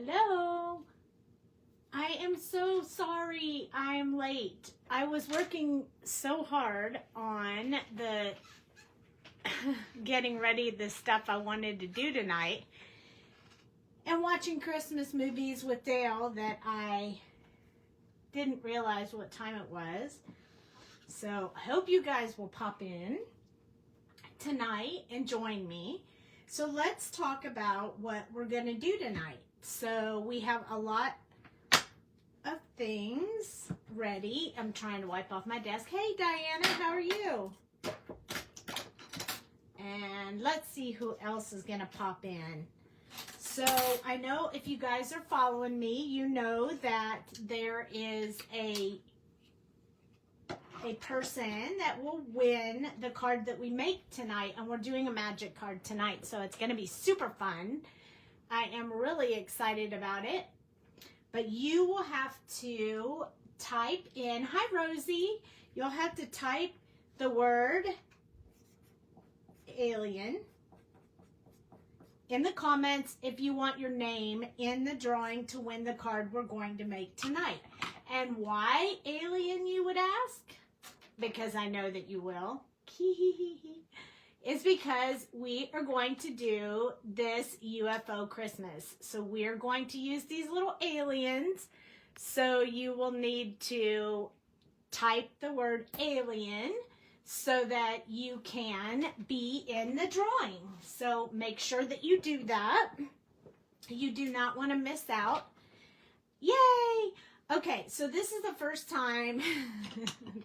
Hello. I am so sorry I'm late. I was working so hard on the getting ready the stuff I wanted to do tonight and watching Christmas movies with Dale that I didn't realize what time it was. So I hope you guys will pop in tonight and join me. So let's talk about what we're going to do tonight. So we have a lot of things ready. I'm trying to wipe off my desk. Hey Diana, how are you? And let's see who else is going to pop in. So I know if you guys are following me, you know that there is a person that will win the card that we make tonight, and we're doing a magic card tonight, so it's going to be super fun. I am really excited about it. But you will have to type in, hi Rosie, you'll have to type the word alien in the comments if you want your name in the drawing to win the card we're going to make tonight. And why alien, you would ask? Because I know that you will. It's because we are going to do this UFO Christmas. So we're going to use these little aliens. So you will need to type the word alien so that you can be in the drawing. So make sure that you do that. You do not want to miss out. Yay! Okay, so this is the first time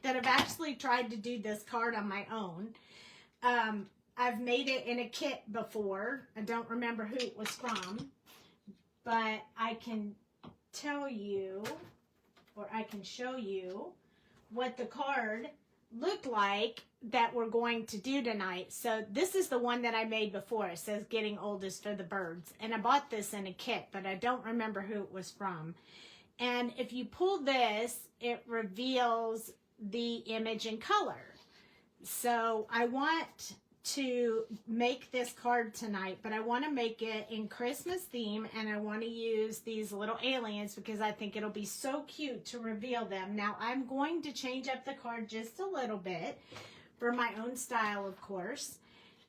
that I've actually tried to do this card on my own. I've made it in a kit before. I don't remember who it was from, but I can tell you, or I can show you what the card looked like that we're going to do tonight. So this is the one that I made before. It says Getting Oldest for the Birds. And I bought this in a kit, but I don't remember who it was from. And if you pull this, it reveals the image in color. So I want to make this card tonight, but I want to make it in Christmas theme, and I want to use these little aliens because I think it'll be so cute to reveal them. Now I'm going to change up the card just a little bit for my own style, of course.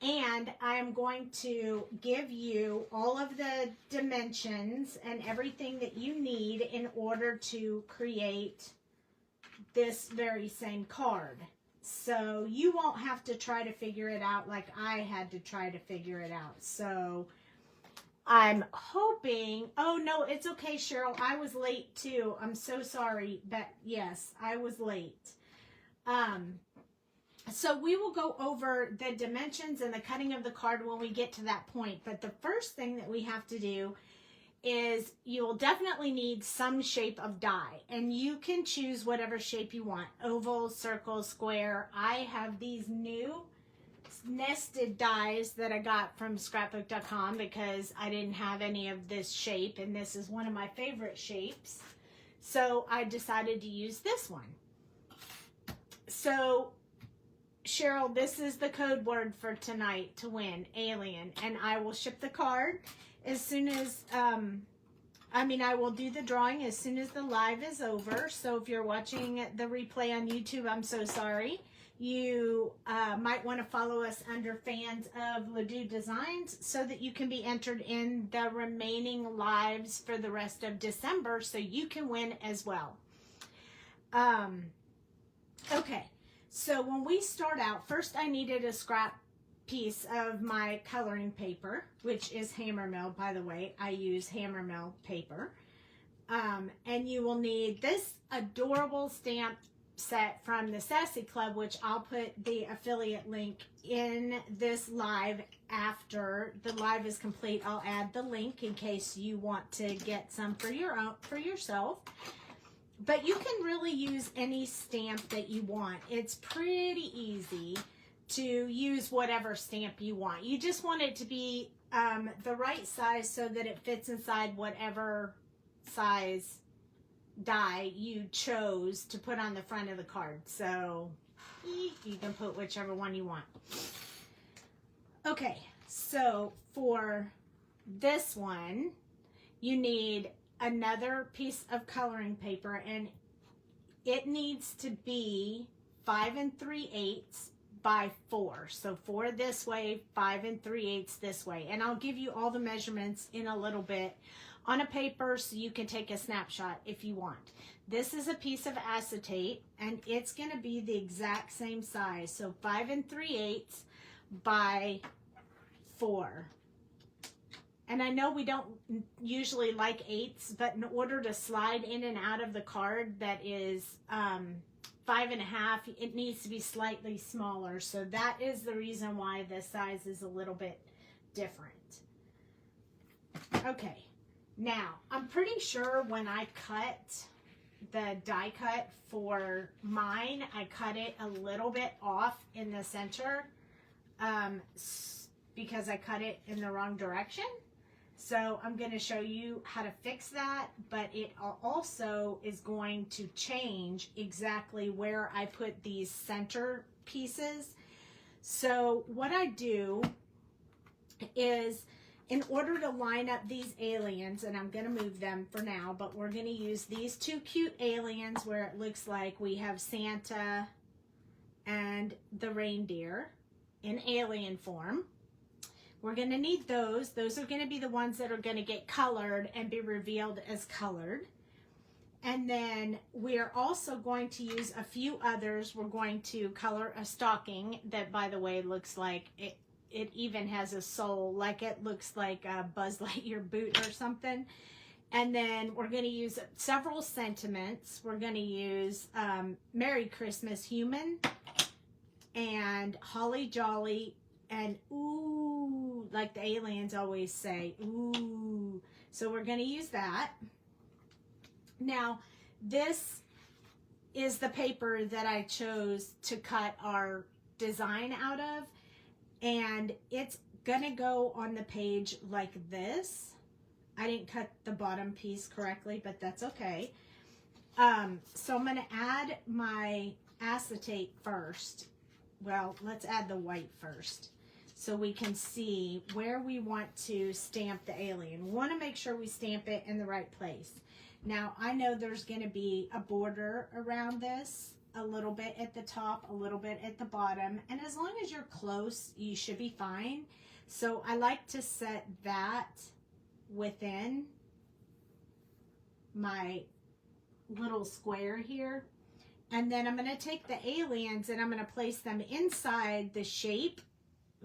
And I'm going to give you all of the dimensions and everything that you need in order to create this very same card. So you won't have to try to figure it out like I had to try to figure it out. So I'm hoping, oh no, it's okay, Cheryl. I was late too. I'm so sorry, but yes, I was late. So we will go over the dimensions and the cutting of the card when we get to that point. But the first thing that we have to do is you will definitely need some shape of die. And you can choose whatever shape you want. Oval, circle, square. I have these new nested dies that I got from scrapbook.com because I didn't have any of this shape. And this is one of my favorite shapes. So I decided to use this one. So Cheryl, this is the code word for tonight to win, alien. And I will ship the card as soon as, I will do the drawing as soon as the live is over. So if you're watching the replay on YouTube, I'm so sorry. You might want to follow us under fans of Doux Designs so that you can be entered in the remaining lives for the rest of December so you can win as well. Okay. So when we start out, first I needed a scrap piece of my coloring paper, which is Hammermill, by the way. I use Hammermill paper. And you will need this adorable stamp set from the Sassy Club, which I'll put the affiliate link in this live after the live is complete. I'll add the link in case you want to get some for your own, for yourself. But you can really use any stamp that you want. It's pretty easy to use whatever stamp you want. You just want it to be the right size so that it fits inside whatever size die you chose to put on the front of the card. So you can put whichever one you want. Okay, so for this one, you need another piece of coloring paper, and it needs to be 5 3/8 by 4. So 4 this way, 5 3/8 this way. And I'll give you all the measurements in a little bit on a paper so you can take a snapshot if you want. This is a piece of acetate, and it's going to be the exact same size. So 5 3/8 by 4. And I know we don't usually like 8s, but in order to slide in and out of the card that is 5 1/2, it needs to be slightly smaller. So that is the reason why the size is a little bit different. Okay, now I'm pretty sure when I cut the die cut for mine, I cut it a little bit off in the center because I cut it in the wrong direction. So I'm going to show you how to fix that, but it also is going to change exactly where I put these center pieces. So what I do is, in order to line up these aliens, and I'm going to move them for now, but we're going to use these two cute aliens where it looks like we have Santa and the reindeer in alien form. We're going to need those. Those are going to be the ones that are going to get colored and be revealed as colored. And then we're also going to use a few others. We're going to color a stocking that, by the way, looks like it even has a soul, like it looks like a Buzz Lightyear boot or something. And then we're going to use several sentiments. We're going to use Merry Christmas Human and Holly Jolly and ooh, like the aliens always say, ooh. So we're going to use that. Now, this is the paper that I chose to cut our design out of, and it's going to go on the page like this. I didn't cut the bottom piece correctly, but that's okay. So I'm going to add my acetate first. Well, let's add the white first, so we can see where we want to stamp the alien. We want to make sure we stamp it in the right place. Now, I know there's going to be a border around this, a little bit at the top, a little bit at the bottom, and as long as you're close, you should be fine. So I like to set that within my little square here. And then I'm going to take the aliens and I'm going to place them inside the shape.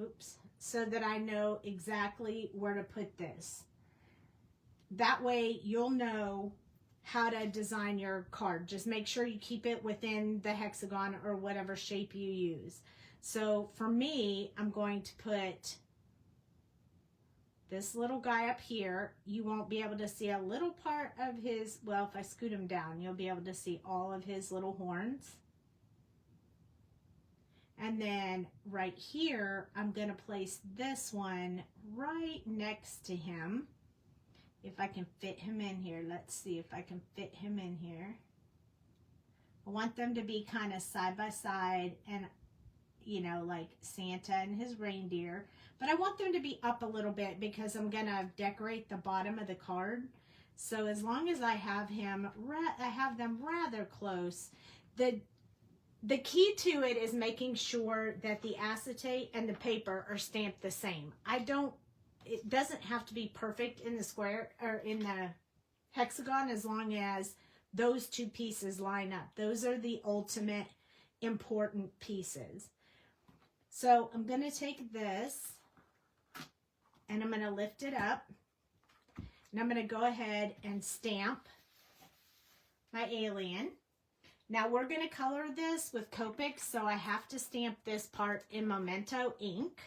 Oops. So that I know exactly where to put this. That way you'll know how to design your card. Just make sure you keep it within the hexagon or whatever shape you use. So for me, I'm going to put this little guy up here. You won't be able to see a little part of his, well, if I scoot him down, you'll be able to see all of his little horns. And then right here, I'm going to place this one right next to him. If I can fit him in here. Let's see if I can fit him in here. I want them to be kind of side by side and, you know, like Santa and his reindeer. But I want them to be up a little bit because I'm going to decorate the bottom of the card. So as long as I have him, I have them rather close. The key to it is making sure that the acetate and the paper are stamped the same. It doesn't have to be perfect in the square or in the hexagon as long as those two pieces line up. Those are the ultimate important pieces. So I'm going to take this and I'm going to lift it up and I'm going to go ahead and stamp my alien. Now we're going to color this with Copic, so I have to stamp this part in Memento ink.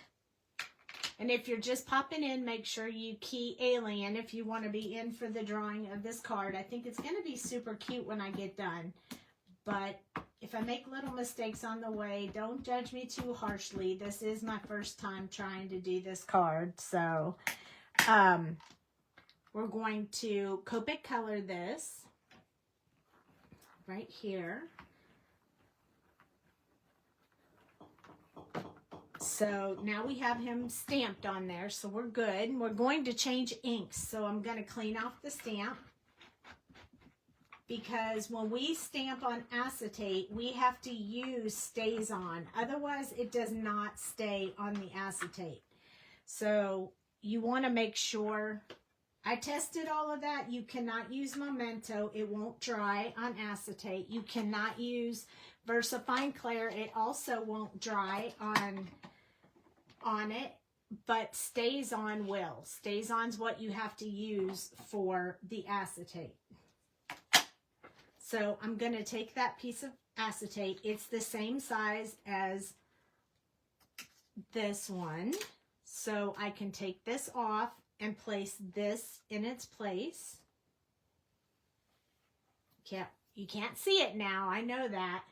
And if you're just popping in, make sure you key alien if you want to be in for the drawing of this card. I think it's going to be super cute when I get done. But if I make little mistakes on the way, don't judge me too harshly. This is my first time trying to do this card. So we're going to Copic color this right here. So now we have him stamped on there, so we're good. We're going to change inks, so I'm going to clean off the stamp, because when we stamp on acetate, we have to use stays on. Otherwise, it does not stay on the acetate. So you want to make sure. I tested all of that. You cannot use Memento. It won't dry on acetate. You cannot use VersaFine Clear. It also won't dry on it, but Stays On will. Stays On's what you have to use for the acetate. So I'm going to take that piece of acetate. It's the same size as this one. So I can take this off and place this in its place. You can't see it now, I know that.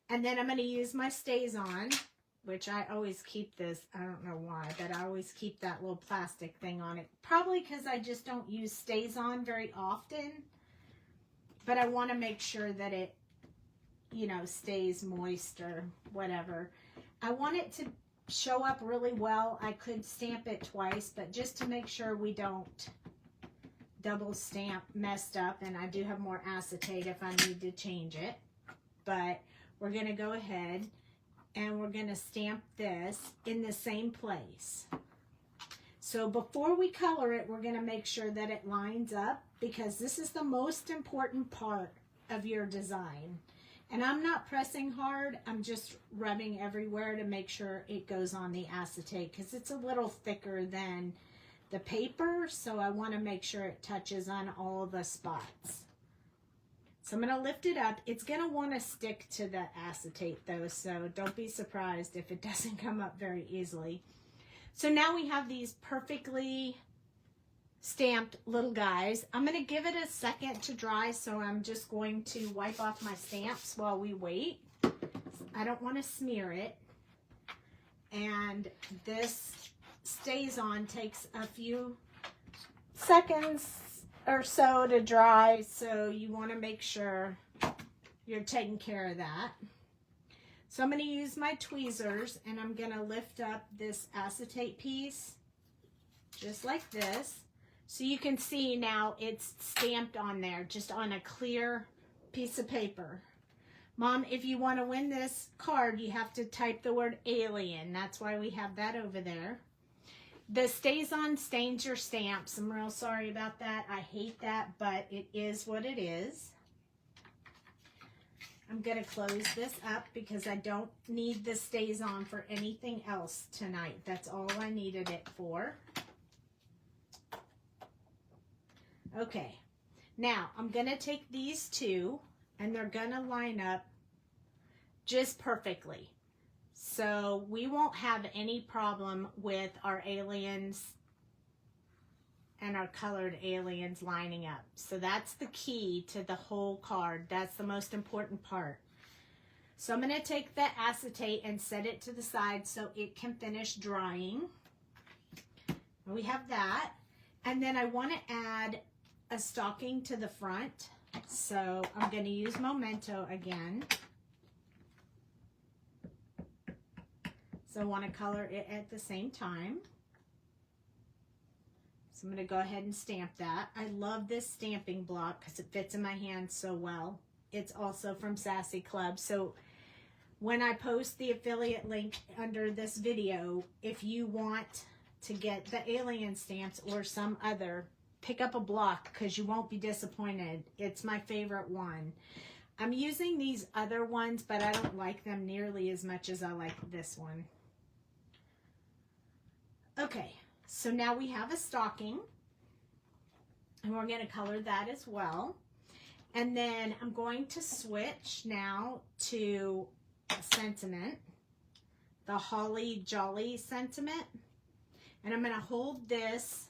And then I'm going to use my Stays On, which I always keep this. I don't know why, but I always keep that little plastic thing on it. Probably because I just don't use Stays On very often. But I want to make sure that it, you know, stays moist or whatever. I want it to show up really well. I could stamp it twice, but just to make sure we don't double stamp messed up, and I do have more acetate if I need to change it. But we're going to go ahead and we're going to stamp this in the same place. So before we color it, we're going to make sure that it lines up, because this is the most important part of your design. And I'm not pressing hard, I'm just rubbing everywhere to make sure it goes on the acetate, because it's a little thicker than the paper, so I want to make sure it touches on all the spots. So I'm going to lift it up. It's going to want to stick to the acetate though, so don't be surprised if it doesn't come up very easily. So now we have these perfectly stamped little guys. I'm going to give it a second to dry, so I'm just going to wipe off my stamps while we wait. I don't want to smear it. And this Stays On takes a few seconds or so to dry, so you want to make sure you're taking care of that. So I'm going to use my tweezers, and I'm going to lift up this acetate piece just like this. So you can see now it's stamped on there, just on a clear piece of paper. Mom, if you want to win this card, you have to type the word alien. That's why we have that over there. The Stays On stains your stamps. I'm real sorry about that. I hate that, but it is what it is. I'm going to close this up because I don't need the Stays On for anything else tonight. That's all I needed it for. Okay, now I'm going to take these two, and they're going to line up just perfectly. So we won't have any problem with our aliens and our colored aliens lining up. So that's the key to the whole card. That's the most important part. So I'm going to take the acetate and set it to the side so it can finish drying. We have that. And then I want to add a stocking to the front. So I'm going to use Memento again. So I want to color it at the same time. So I'm going to go ahead and stamp that. I love this stamping block because it fits in my hand so well. It's also from Sassy Club. So when I post the affiliate link under this video, if you want to get the alien stamps or some other, pick up a block because you won't be disappointed. It's my favorite one. I'm using these other ones, but I don't like them nearly as much as I like this one. Okay, so now we have a stocking, and we're going to color that as well. And then I'm going to switch now to a sentiment, the Holly Jolly sentiment. And I'm going to hold this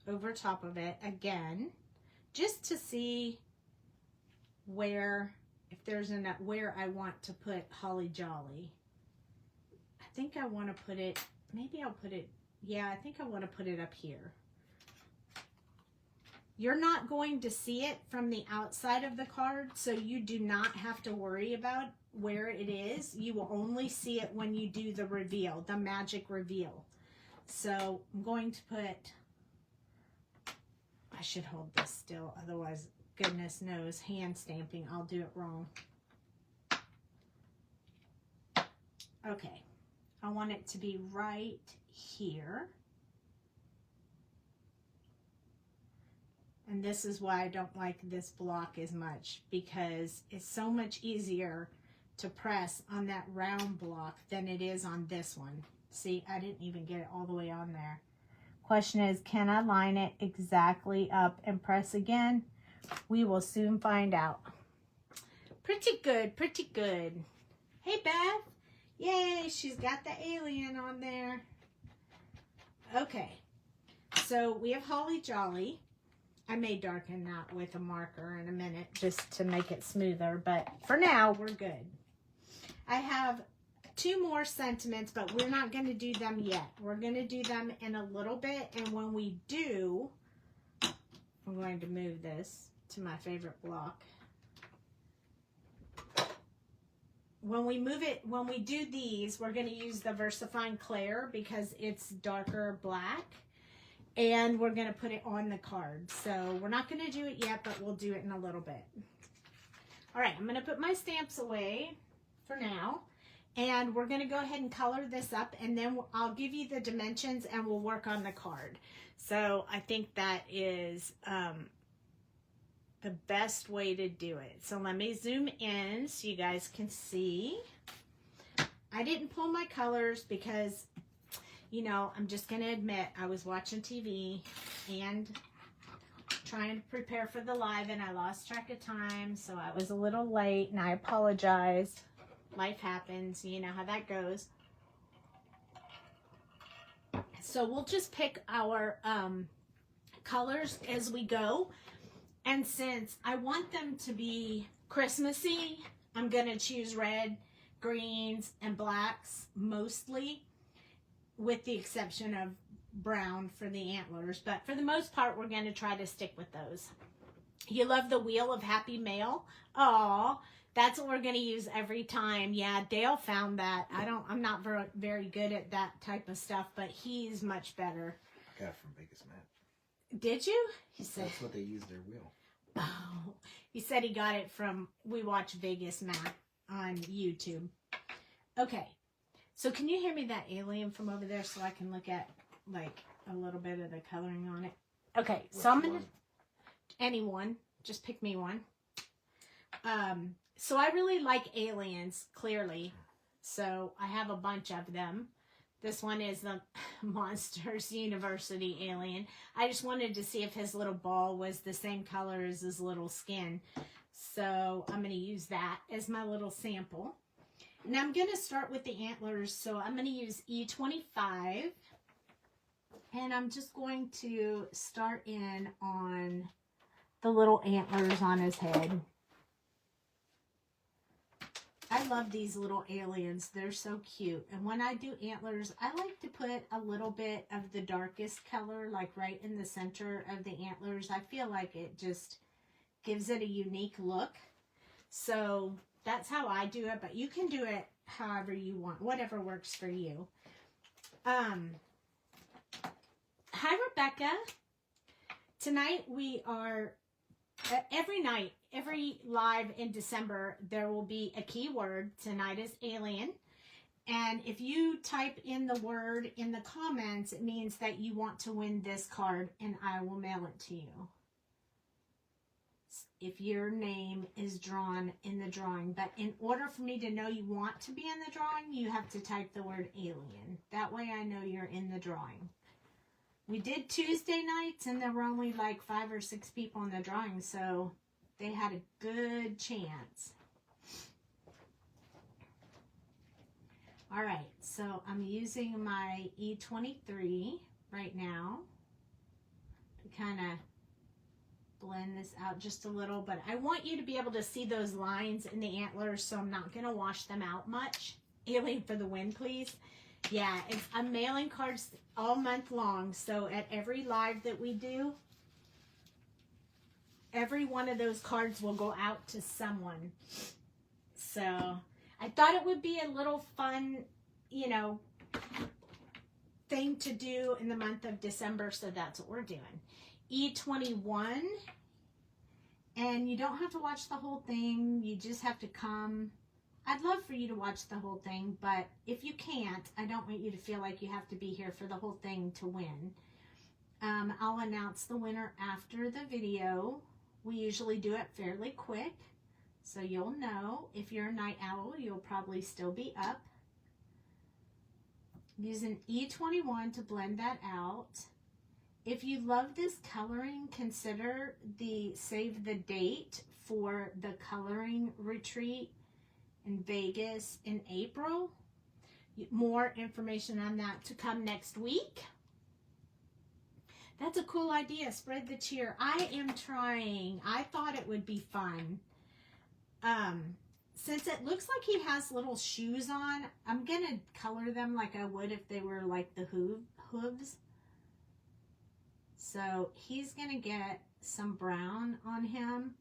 over top of it again, just to see where, if there's enough, where I want to put Holly Jolly. I think I want to put it, maybe I'll put it, yeah, I think I want to put it up here. You're not going to see it from the outside of the card, so you do not have to worry about where it is. You will only see it when you do the reveal, the magic reveal. So I'm going to put, I should hold this still, otherwise, goodness knows, hand stamping, I'll do it wrong. Okay, I want it to be right here. And this is why I don't like this block as much, because it's so much easier to press on that round block than it is on this one. See, I didn't even get it all the way on there. Question is, can I line it exactly up and press again? We will soon find out. Pretty good, pretty good. Hey, Beth. Yay, she's got the alien on there. Okay, so we have Holly Jolly. I may darken that with a marker in a minute just to make it smoother, but for now, we're good. I have 2 more sentiments, but we're not going to do them yet. We're going to do them in a little bit, and when we do, I'm going to move this to my favorite block. When we move it, when we do these, we're going to use the VersaFine Clair because it's darker black. And we're going to put it on the card. So we're not going to do it yet, but we'll do it in a little bit. All right, I'm going to put my stamps away for now. And we're going to go ahead and color this up. And then I'll give you the dimensions and we'll work on the card. So I think that is the best way to do it. So let me zoom in so you guys can see. I didn't pull my colors because, you know, I'm just going to admit I was watching TV and trying to prepare for the live and I lost track of time. So I was a little late and I apologize. Life happens. You know how that goes. So we'll just pick our colors as we go. And since I want them to be Christmassy, I'm going to choose red, greens, and blacks mostly, with the exception of brown for the antlers. But for the most part, we're going to try to stick with those. You love the Wheel of Happy Mail? Oh, that's what we're going to use every time. Yeah, Dale found that. I'm not very good at that type of stuff, but he's much better. I got it from Vegas Matt. Did you? He said that's what they use their wheel. Oh, he said he got it from, we watch Vegas Matt on YouTube. Okay. So can you hear me that alien from over there so I can look at like a little bit of the coloring on it? Okay, so I'm gonna, anyone, just pick me one. So I really like aliens, clearly. So I have a bunch of them. This one is the Monsters University alien. I just wanted to see if his little ball was the same color as his little skin. So I'm going to use that as my little sample. And I'm going to start with the antlers. So I'm going to use E25. And I'm just going to start in on the little antlers on his head. I love these little aliens. They're so cute. And when I do antlers, I like to put a little bit of the darkest color, like right in the center of the antlers. I feel like it just gives it a unique look. So that's how I do it, but you can do it however you want, whatever works for you. Hi, Rebecca. Tonight we are, every night, every live in December, there will be a keyword. Tonight is alien. And if you type in the word in the comments, it means that you want to win this card and I will mail it to you. If your name is drawn in the drawing. But in order for me to know you want to be in the drawing, you have to type the word alien. That way I know you're in the drawing. We did Tuesday nights and there were only like 5 or 6 people in the drawing, so they had a good chance. All right, so I'm using my E23 right now to kind of blend this out just a little, but I want you to be able to see those lines in the antlers, so I'm not going to wash them out much. Alien for the win, please. Yeah, I'm mailing cards all month long, so at every live that we do, every one of those cards will go out to someone. So I thought it would be a little fun, you know, thing to do in the month of December. So that's what we're doing. E21. And you don't have to watch the whole thing. You just have to come. I'd love for you to watch the whole thing, but if you can't, I don't want you to feel like you have to be here for the whole thing to win. I'll announce the winner after the video. We usually do it fairly quick, so you'll know. If you're a night owl, you'll probably still be up. Use an E21 to blend that out. If you love this coloring, consider the save the date for the coloring retreat in Vegas in April. More information on that to come next week. That's a cool idea. Spread the cheer. I am trying. I thought it would be fun. Since it looks like he has little shoes on, I'm going to color them like I would if they were like the hooves. So he's going to get some brown on him.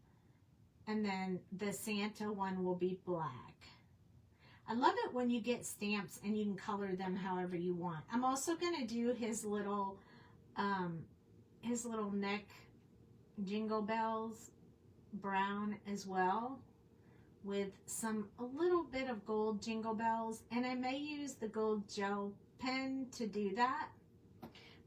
And then the Santa one will be black. I love it when you get stamps and you can color them however you want. I'm also going to do his little neck jingle bells brown as well, with a little bit of gold jingle bells. And I may use the gold gel pen to do that.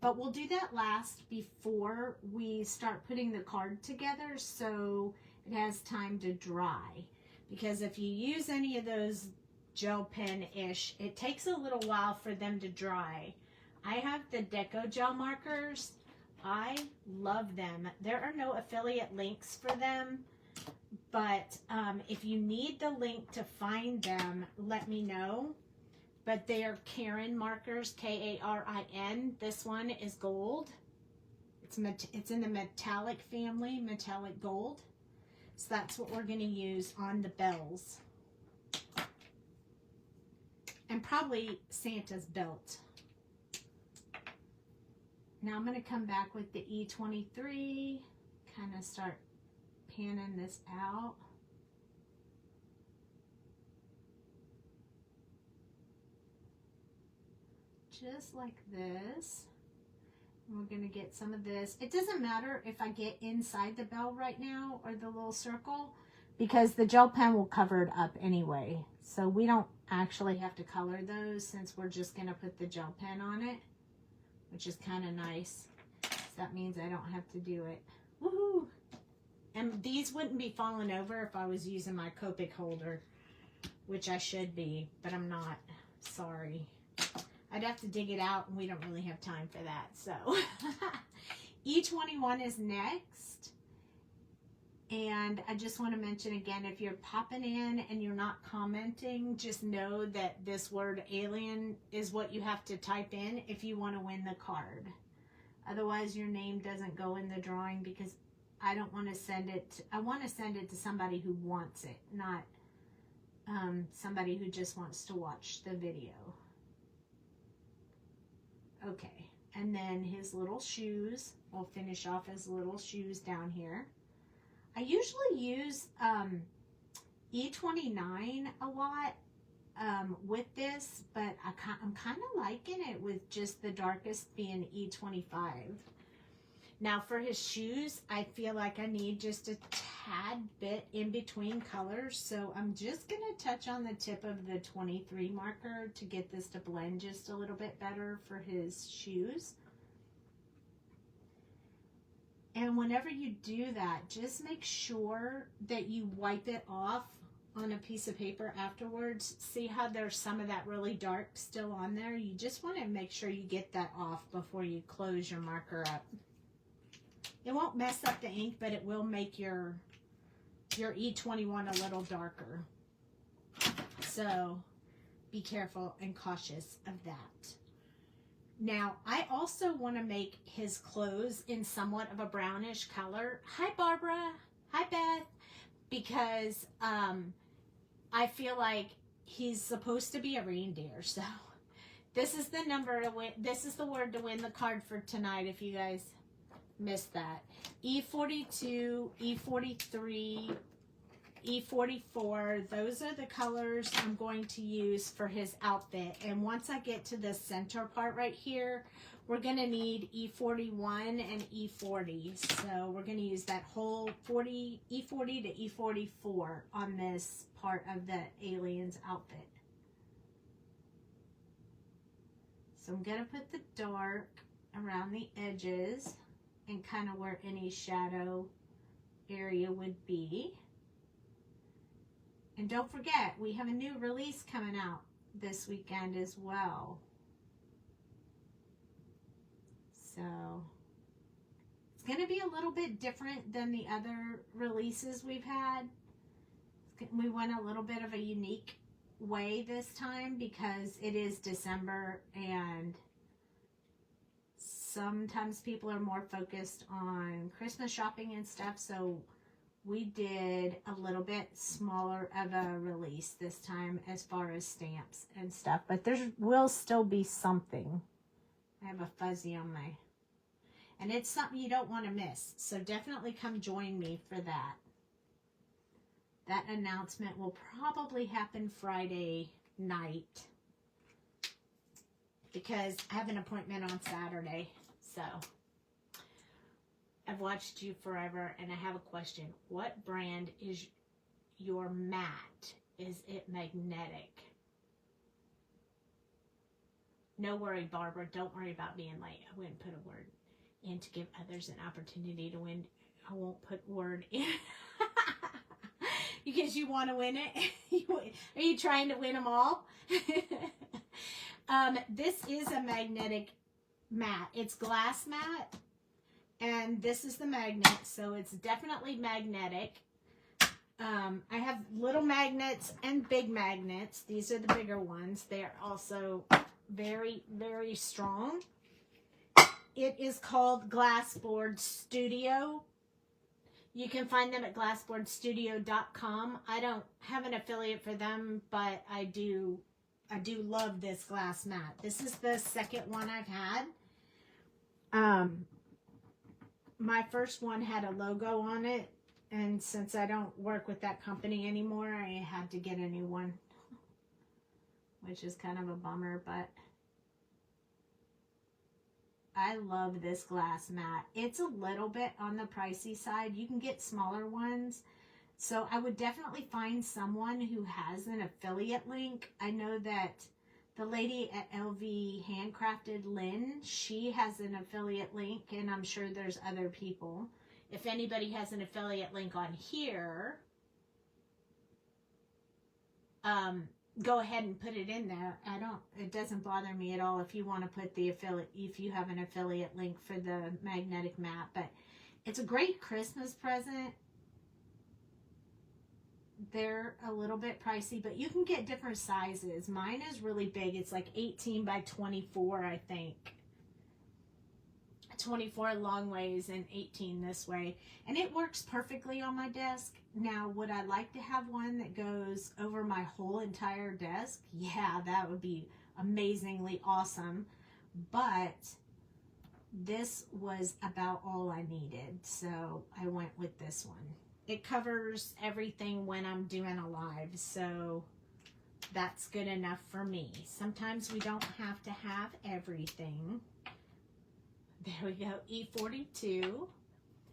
But we'll do that last before we start putting the card together, so it has time to dry. Because if you use any of those gel pen-ish, it takes a little while for them to dry. I have the Deco Gel markers. I love them. There are no affiliate links for them, but if you need the link to find them, let me know. But they are Karin markers, K-A-R-I-N. This one is gold. It's in the metallic family, metallic gold. So that's what we're going to use on the bells. And probably Santa's belt. Now I'm going to come back with the E23, kind of start panning this out. Just like this. And we're going to get some of this. It doesn't matter if I get inside the bell right now or the little circle, because the gel pen will cover it up anyway. So we don't actually have to color those, since we're just going to put the gel pen on it, which is kind of nice. So that means I don't have to do it. Woohoo! And these wouldn't be falling over if I was using my Copic holder, which I should be, but I'm not. Sorry. I'd have to dig it out, and we don't really have time for that. So E21 is next. And I just want to mention again, if you're popping in and you're not commenting, just know that this word alien is what you have to type in if you want to win the card. Otherwise, your name doesn't go in the drawing, because I don't want to send it. I want to send it to somebody who wants it, not somebody who just wants to watch the video. Okay, and then his little shoes. We'll finish off his little shoes down here. I usually use E29 a lot with this, but I'm kind of liking it with just the darkest being E25. Now for his shoes, I feel like I need just a tad bit in between colors, so I'm just going to touch on the tip of the 23 marker to get this to blend just a little bit better for his shoes. And whenever you do that, just make sure that you wipe it off on a piece of paper afterwards. See how there's some of that really dark still on there? You just want to make sure you get that off before you close your marker up. It won't mess up the ink, but it will make your E21 a little darker. So be careful and cautious of that. Now, I also want to make his clothes in somewhat of a brownish color. Hi, Barbara. Hi, Beth. Because I feel like he's supposed to be a reindeer. So this is the number to win. This is the word to win the card for tonight, if you guys missed that. E42, E43, E44, those are the colors I'm going to use for his outfit. And once I get to the center part right here, we're going to need E41 and E40. So we're going to use that whole E40 to E44 on this part of the aliens outfit. So I'm going to put the dark around the edges and kind of where any shadow area would be. And don't forget, we have a new release coming out this weekend as well. So it's going to be a little bit different than the other releases we've had. We went a little bit of a unique way this time because it is December and sometimes people are more focused on Christmas shopping and stuff. So we did a little bit smaller of a release this time as far as stamps and stuff, but there will still be something. I have a fuzzy on my, and it's something you don't want to miss. So definitely come join me for that. That announcement will probably happen Friday night because I have an appointment on Saturday. So I've watched you forever, and I have a question. What brand is your mat? Is it magnetic? No worry, Barbara. Don't worry about being late. I wouldn't put a word in to give others an opportunity to win. I won't put word in. Because you want to win it. Are you trying to win them all? This is a magnetic mat. It's glass mat. And this is the magnet, so it's definitely magnetic. I have little magnets and big magnets. These are the bigger ones. They're also very, very strong. It is called Glassboard Studio. You can find them at glassboardstudio.com. I don't have an affiliate for them, but I do love this glass mat. This is the second one I've had. My first one had a logo on it, and since I don't work with that company anymore, I had to get a new one, which is kind of a bummer, but I love this glass mat. It's a little bit on the pricey side. You can get smaller ones, so I would definitely find someone who has an affiliate link. I know that the lady at LV Handcrafted, Lynn, she has an affiliate link, and I'm sure there's other people. If anybody has an affiliate link on here, go ahead and put it in there. It doesn't bother me at all if you want to put the affiliate, if you have an affiliate link for the magnetic mat, but it's a great Christmas present. They're a little bit pricey, but you can get different sizes. Mine is really big. It's like 18 by 24, I think. 24 long ways and 18 this way. And it works perfectly on my desk. Now, would I like to have one that goes over my whole entire desk? Yeah, that would be amazingly awesome. But this was about all I needed, so I went with this one. It covers everything when I'm doing a live, so that's good enough for me. Sometimes we don't have to have everything. There we go, E42.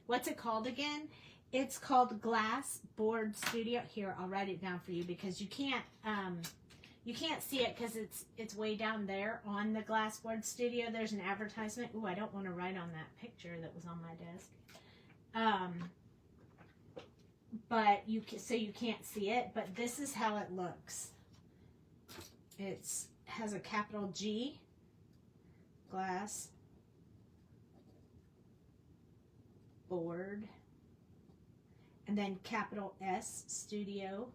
What's it called again? It's called Glassboard Studio. Here, I'll write it down for you because you can't see it because it's way down there on the Glassboard Studio. There's an advertisement. Ooh, I don't want to write on that picture that was on my desk. But you can't see it, but this is how it looks. It has a capital G, glass, board, and then capital S, studio.com.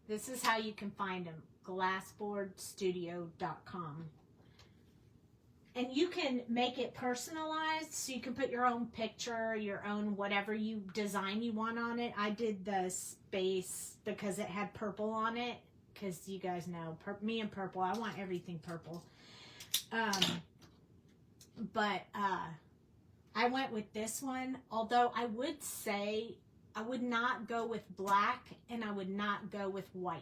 This is how you can find them, glassboardstudio.com. And you can make it personalized, so you can put your own picture, your own whatever you design you want on it. I did the space because it had purple on it, because you guys know, me and purple, I want everything purple. But I went with this one, although I would say I would not go with black and I would not go with white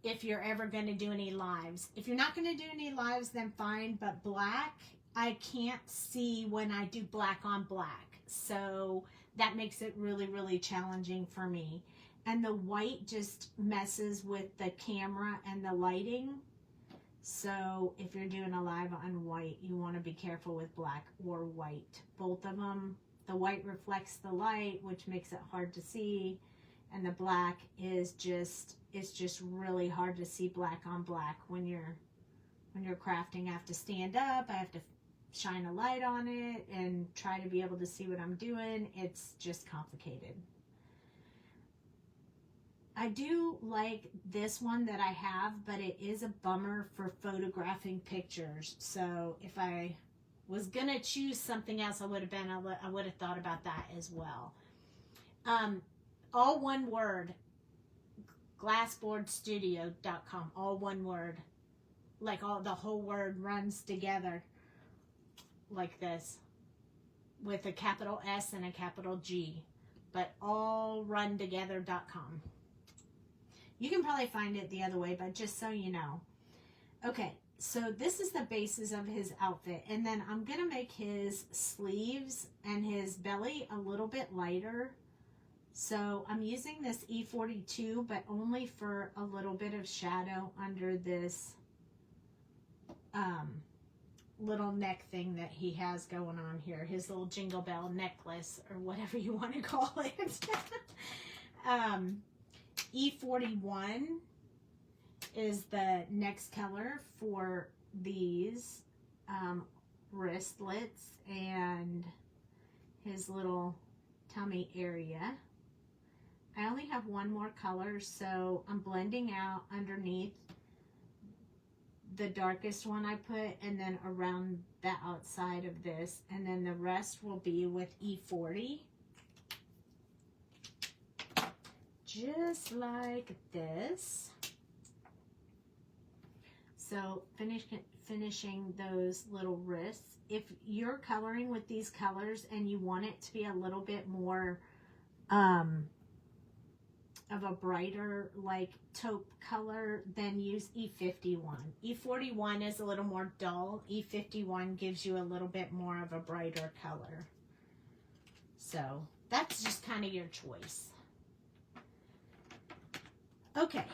if you're ever going to do any lives. If you're not going to do any lives, then fine, but black, I can't see when I do black on black. So that makes it really, really challenging for me. And the white just messes with the camera and the lighting. So if you're doing a live on white, you want to be careful with black or white. Both of them, the white reflects the light, which makes it hard to see. And the black is just, it's just really hard to see black on black when you're crafting. I have to stand up, I have to shine a light on it and try to be able to see what I'm doing. It's just complicated. I do like this one that I have, but it is a bummer for photographing pictures. So if I was gonna choose something else, I would have thought about that as well. All one word, glassboardstudio.com, all one word, like the whole word runs together like this with a capital S and a capital G, but all run together.com. You can probably find it the other way, but just so you know. Okay, so this is the basis of his outfit. And then I'm going to make his sleeves and his belly a little bit lighter. So I'm using this E42, but only for a little bit of shadow under this little neck thing that he has going on here. His little jingle bell necklace, or whatever you want to call it. E41 is the next color for these wristlets and his little tummy area. I only have one more color, so I'm blending out underneath the darkest one I put, and then around the outside of this, and then the rest will be with E40. Just like this. So finishing those little wrists. If you're coloring with these colors and you want it to be a little bit more of a brighter like taupe color, then use E51. E41 is a little more dull. E51 gives you a little bit more of a brighter color. So that's just kind of your choice. Okay,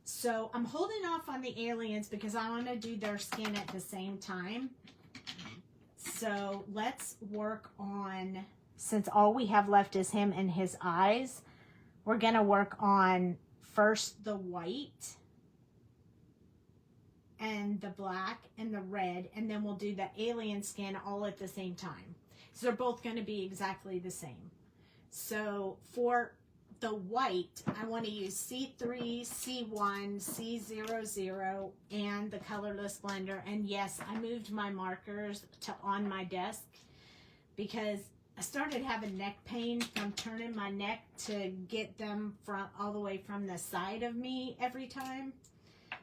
so I'm holding off on the aliens because I want to do their skin at the same time. So let's work on, since all we have left is him and his eyes, we're going to work on first the white and the black and the red, and then we'll do the alien skin all at the same time. So they're both going to be exactly the same. So for the white, I want to use C3, C1, C00, and the colorless blender. And yes, I moved my markers to on my desk because I started having neck pain from turning my neck to get them from all the way from the side of me every time.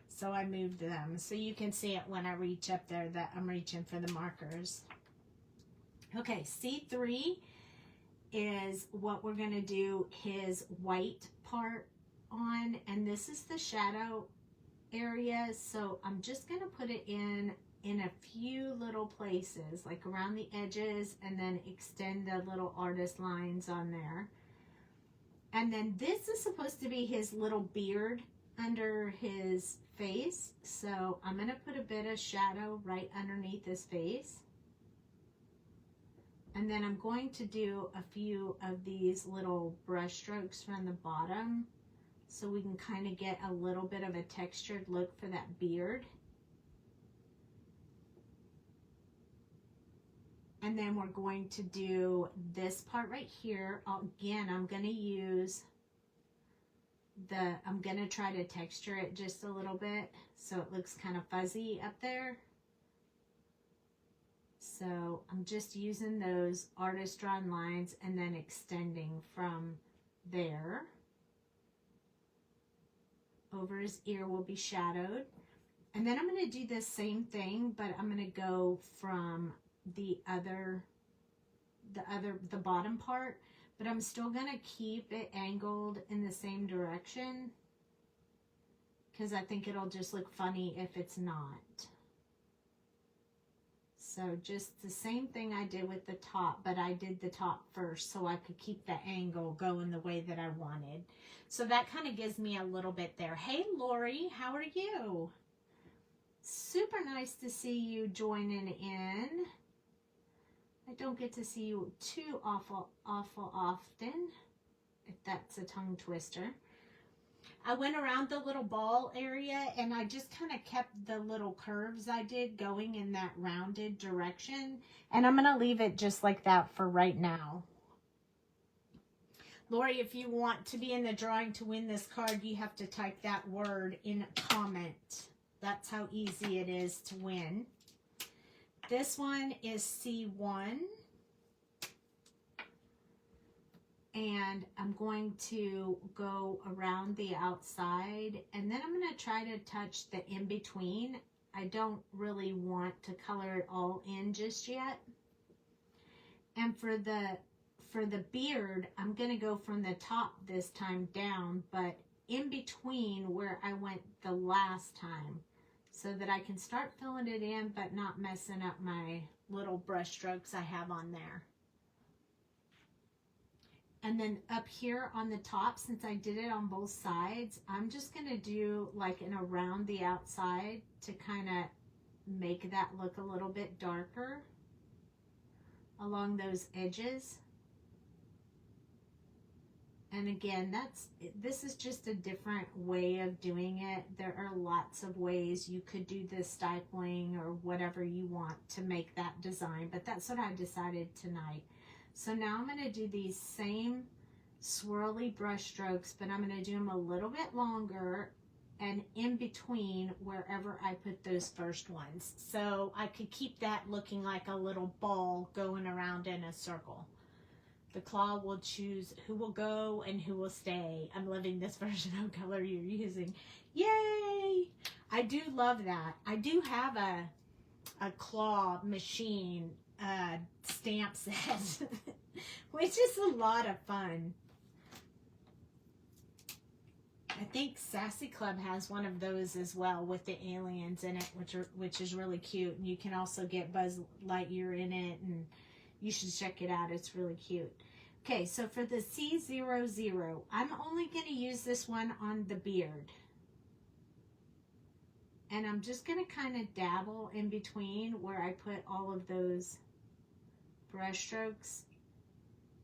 So I moved them. So you can see it when I reach up there that I'm reaching for the markers. Okay, C3 is what we're going to do his white part on, and this is the shadow area. So I'm just going to put it in a few little places, like around the edges, and then extend the little artist lines on there. And then this is supposed to be his little beard under his face, so I'm going to put a bit of shadow right underneath his face. And then I'm going to do a few of these little brush strokes from the bottom so we can kind of get a little bit of a textured look for that beard. And then we're going to do this part right here. Again, I'm going to use I'm going to try to texture it just a little bit so it looks kind of fuzzy up there. So I'm just using those artist drawn lines and then extending from there. Over his ear will be shadowed. And then I'm going to do the same thing, but I'm going to go from the bottom part, but I'm still going to keep it angled in the same direction because I think it'll just look funny if it's not. So just the same thing I did with the top, but I did the top first so I could keep the angle going the way that I wanted. So that kind of gives me a little bit there. Hey, Lori, how are you? Super nice to see you joining in. I don't get to see you too awful often, if that's a tongue twister. I went around the little ball area and I just kind of kept the little curves I did going in that rounded direction. And I'm going to leave it just like that for right now. Lori, if you want to be in the drawing to win this card, you have to type that word in a comment. That's how easy it is to win. This one is C1. And I'm going to go around the outside. And then I'm going to try to touch the in-between. I don't really want to color it all in just yet. And for the beard, I'm going to go from the top this time down, but in between where I went the last time, so that I can start filling it in but not messing up my little brush strokes I have on there. And then up here on the top, since I did it on both sides, I'm just going to do like an around the outside to kind of make that look a little bit darker along those edges. And again, this is just a different way of doing it. There are lots of ways you could do this stippling or whatever you want to make that design, but that's what I decided tonight. So now I'm going to do these same swirly brush strokes, but I'm going to do them a little bit longer and in between wherever I put those first ones. So I could keep that looking like a little ball going around in a circle. The claw will choose who will go and who will stay. I'm loving this version of color you're using. Yay! I do love that. I do have a claw machine stamp set, which is a lot of fun. I think Sassy Club has one of those as well with the aliens in it, which is really cute. And you can also get Buzz Lightyear in it, and you should check it out. It's really cute. Okay, so for the C00, I'm only going to use this one on the beard. And I'm just going to kind of dabble in between where I put all of those brush strokes,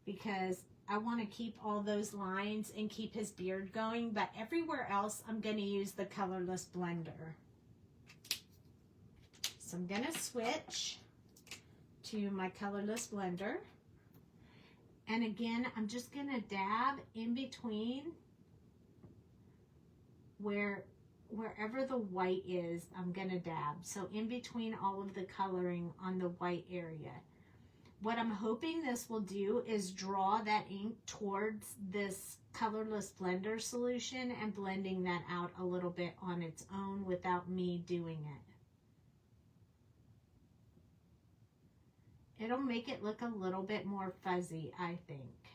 because I want to keep all those lines and keep his beard going, but everywhere else I'm going to use the colorless blender. So I'm going to switch to my colorless blender. And again, I'm just going to dab in between wherever the white is, I'm going to dab. So in between all of the coloring on the white area. What I'm hoping this will do is draw that ink towards this colorless blender solution and blending that out a little bit on its own without me doing it. It'll make it look a little bit more fuzzy, I think.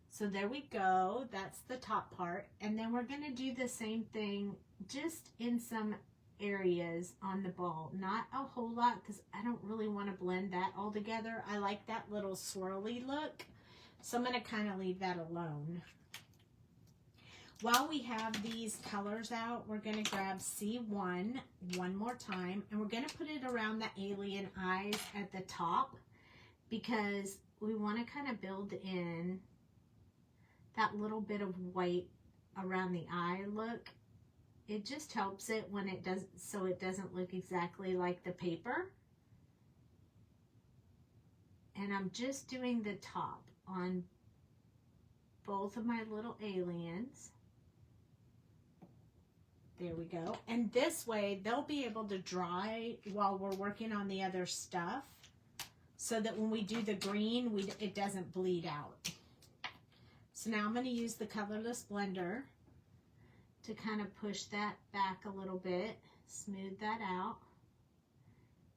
So there we go. That's the top part. And then we're going to do the same thing just in some areas on the ball. Not a whole lot, because I don't really want to blend that all together. I like that little swirly look. So I'm going to kind of leave that alone. While we have these colors out, we're going to grab C1 one more time, and we're going to put it around the alien eyes at the top, because we want to kind of build in that little bit of white around the eye look. It just helps it when it does, so it doesn't look exactly like the paper. And I'm just doing the top on both of my little aliens. There we go. And this way, they'll be able to dry while we're working on the other stuff, so that when we do the green, it doesn't bleed out. So now I'm going to use the colorless blender. to kind of push that back a little bit, smooth that out.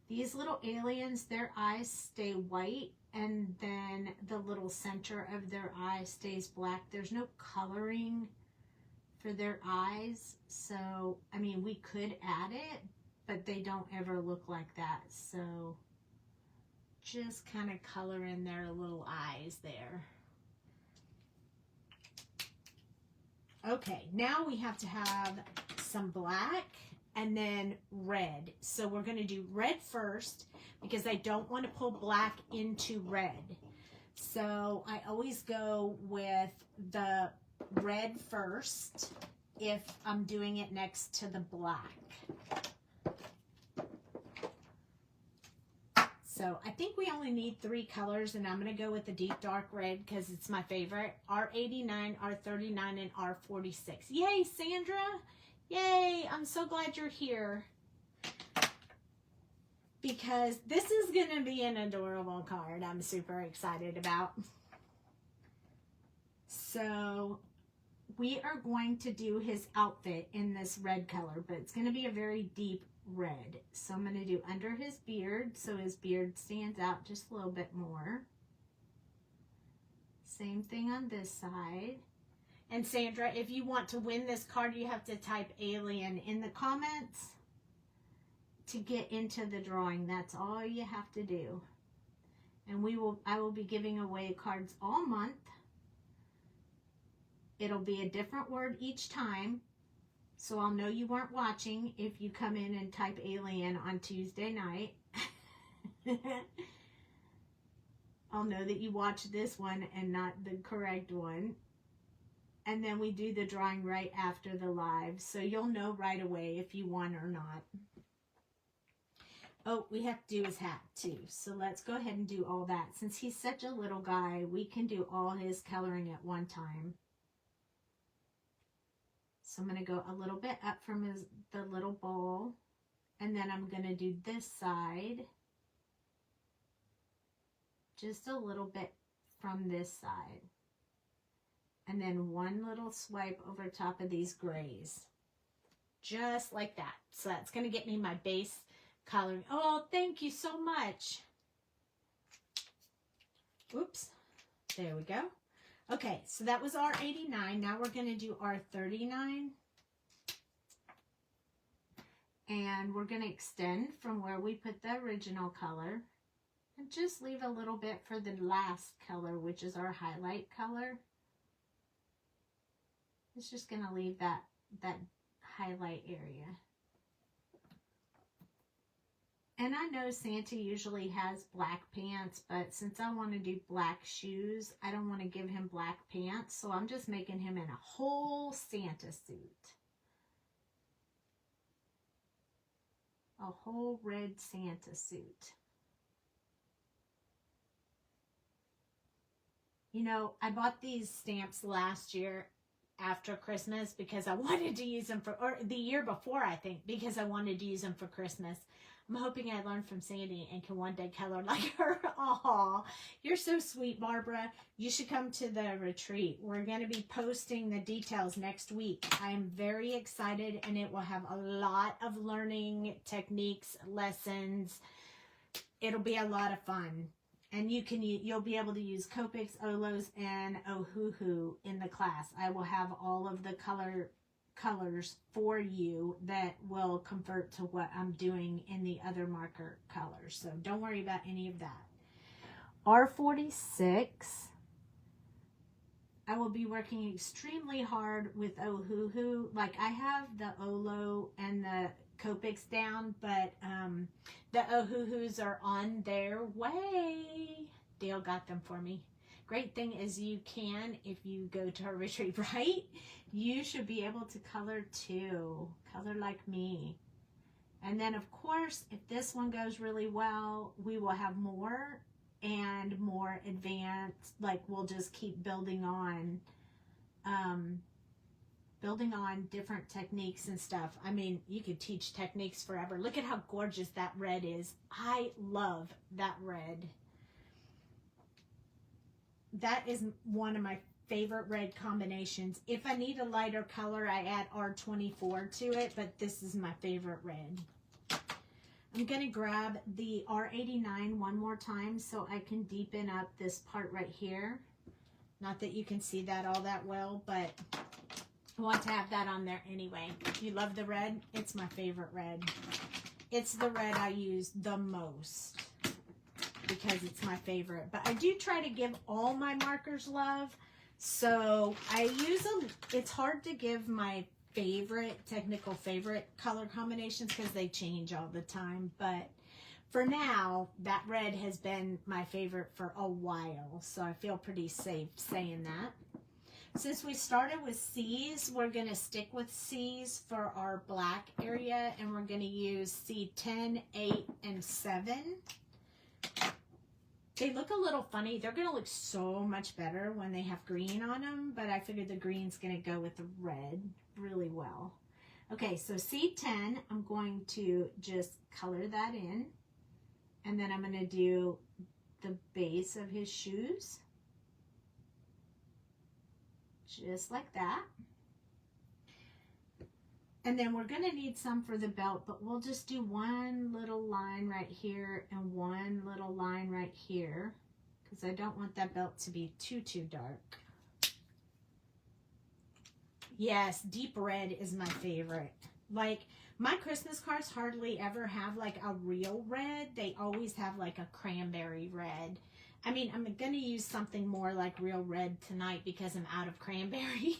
These little aliens, their eyes stay white, and then the little center of their eye stays black. There's no coloring for their eyes, so I mean, we could add it, but they don't ever look like that. So just kind of color in their little eyes there. Okay, now we have to have some black and then red. So we're going to do red first because I don't want to pull black into red. So I always go with the red first if I'm doing it next to the black. So I think we only need 3 colors, and I'm going to go with the deep dark red because it's my favorite. R89, R39, and R46. Yay, Sandra! Yay! I'm so glad you're here because this is going to be an adorable card I'm super excited about. So we are going to do his outfit in this red color, but it's going to be a very deep red. So I'm going to do under his beard so his beard stands out just a little bit more. Same thing on this side. And Sandra, if you want to win this card, you have to type alien in the comments to get into the drawing. That's all you have to do. And I will be giving away cards all month. It'll be a different word each time. So I'll know you weren't watching if you come in and type alien on Tuesday night. I'll know that you watched this one and not the correct one. And then we do the drawing right after the live. So you'll know right away if you won or not. Oh, we have to do his hat too. So let's go ahead and do all that. Since he's such a little guy, we can do all his coloring at one time. So I'm going to go a little bit up from the little ball, and then I'm going to do this side, just a little bit from this side, and then one little swipe over top of these grays, just like that. So that's going to get me my base coloring. Oh, thank you so much. Oops, there we go. Okay, so that was R89. Now we're going to do R39. And we're going to extend from where we put the original color. And just leave a little bit for the last color, which is our highlight color. It's just going to leave that highlight area. And I know Santa usually has black pants, but since I want to do black shoes, I don't want to give him black pants. So I'm just making him in a whole Santa suit. A whole red Santa suit. You know, I bought these stamps last year after Christmas because I wanted to use them or the year before, I think, because I wanted to use them for Christmas. I'm hoping I learn from Sandy and can one day color like her. Aw, you're so sweet, Barbara. You should come to the retreat. We're going to be posting the details next week. I'm very excited, and it will have a lot of learning techniques, lessons. It'll be a lot of fun. And you'll be able to use Copics, Olos, and Ohuhu in the class. I will have all of the colors for you that will convert to what I'm doing in the other marker colors. So don't worry about any of that. R46, I will be working extremely hard with Ohuhu. Like I have the Olo and the Copics down, but the Ohuhus are on their way. Dale got them for me. Great thing is you can, if you go to a retreat, right? You should be able to color too. Color like me. And then, of course, if this one goes really well, we will have more and more advanced. Like, we'll just keep building on different techniques and stuff. I mean, you could teach techniques forever. Look at how gorgeous that red is. I love that red. That is one of my favorite red combinations. If I need a lighter color, I add R24 to it, but this is my favorite red. I'm going to grab the R89 one more time so I can deepen up this part right here. Not that you can see that all that well, but I want to have that on there anyway. If you love the red, it's my favorite red. It's the red I use the most because it's my favorite. But I do try to give all my markers love. So I use them. It's hard to give my technical favorite color combinations because they change all the time. But for now, that red has been my favorite for a while. So I feel pretty safe saying that. Since we started with C's, we're going to stick with C's for our black area, and we're going to use C10, 8, and 7. They look a little funny. They're going to look so much better when they have green on them, but I figured the green's going to go with the red really well. Okay, so C10, I'm going to just color that in, and then I'm going to do the base of his shoes. Just like that. And then we're going to need some for the belt, but we'll just do one little line right here and one little line right here because I don't want that belt to be too dark. Yes, deep red is my favorite. Like, my Christmas cards hardly ever have like a real red. They always have like a cranberry red. I mean, I'm going to use something more like real red tonight because I'm out of cranberry.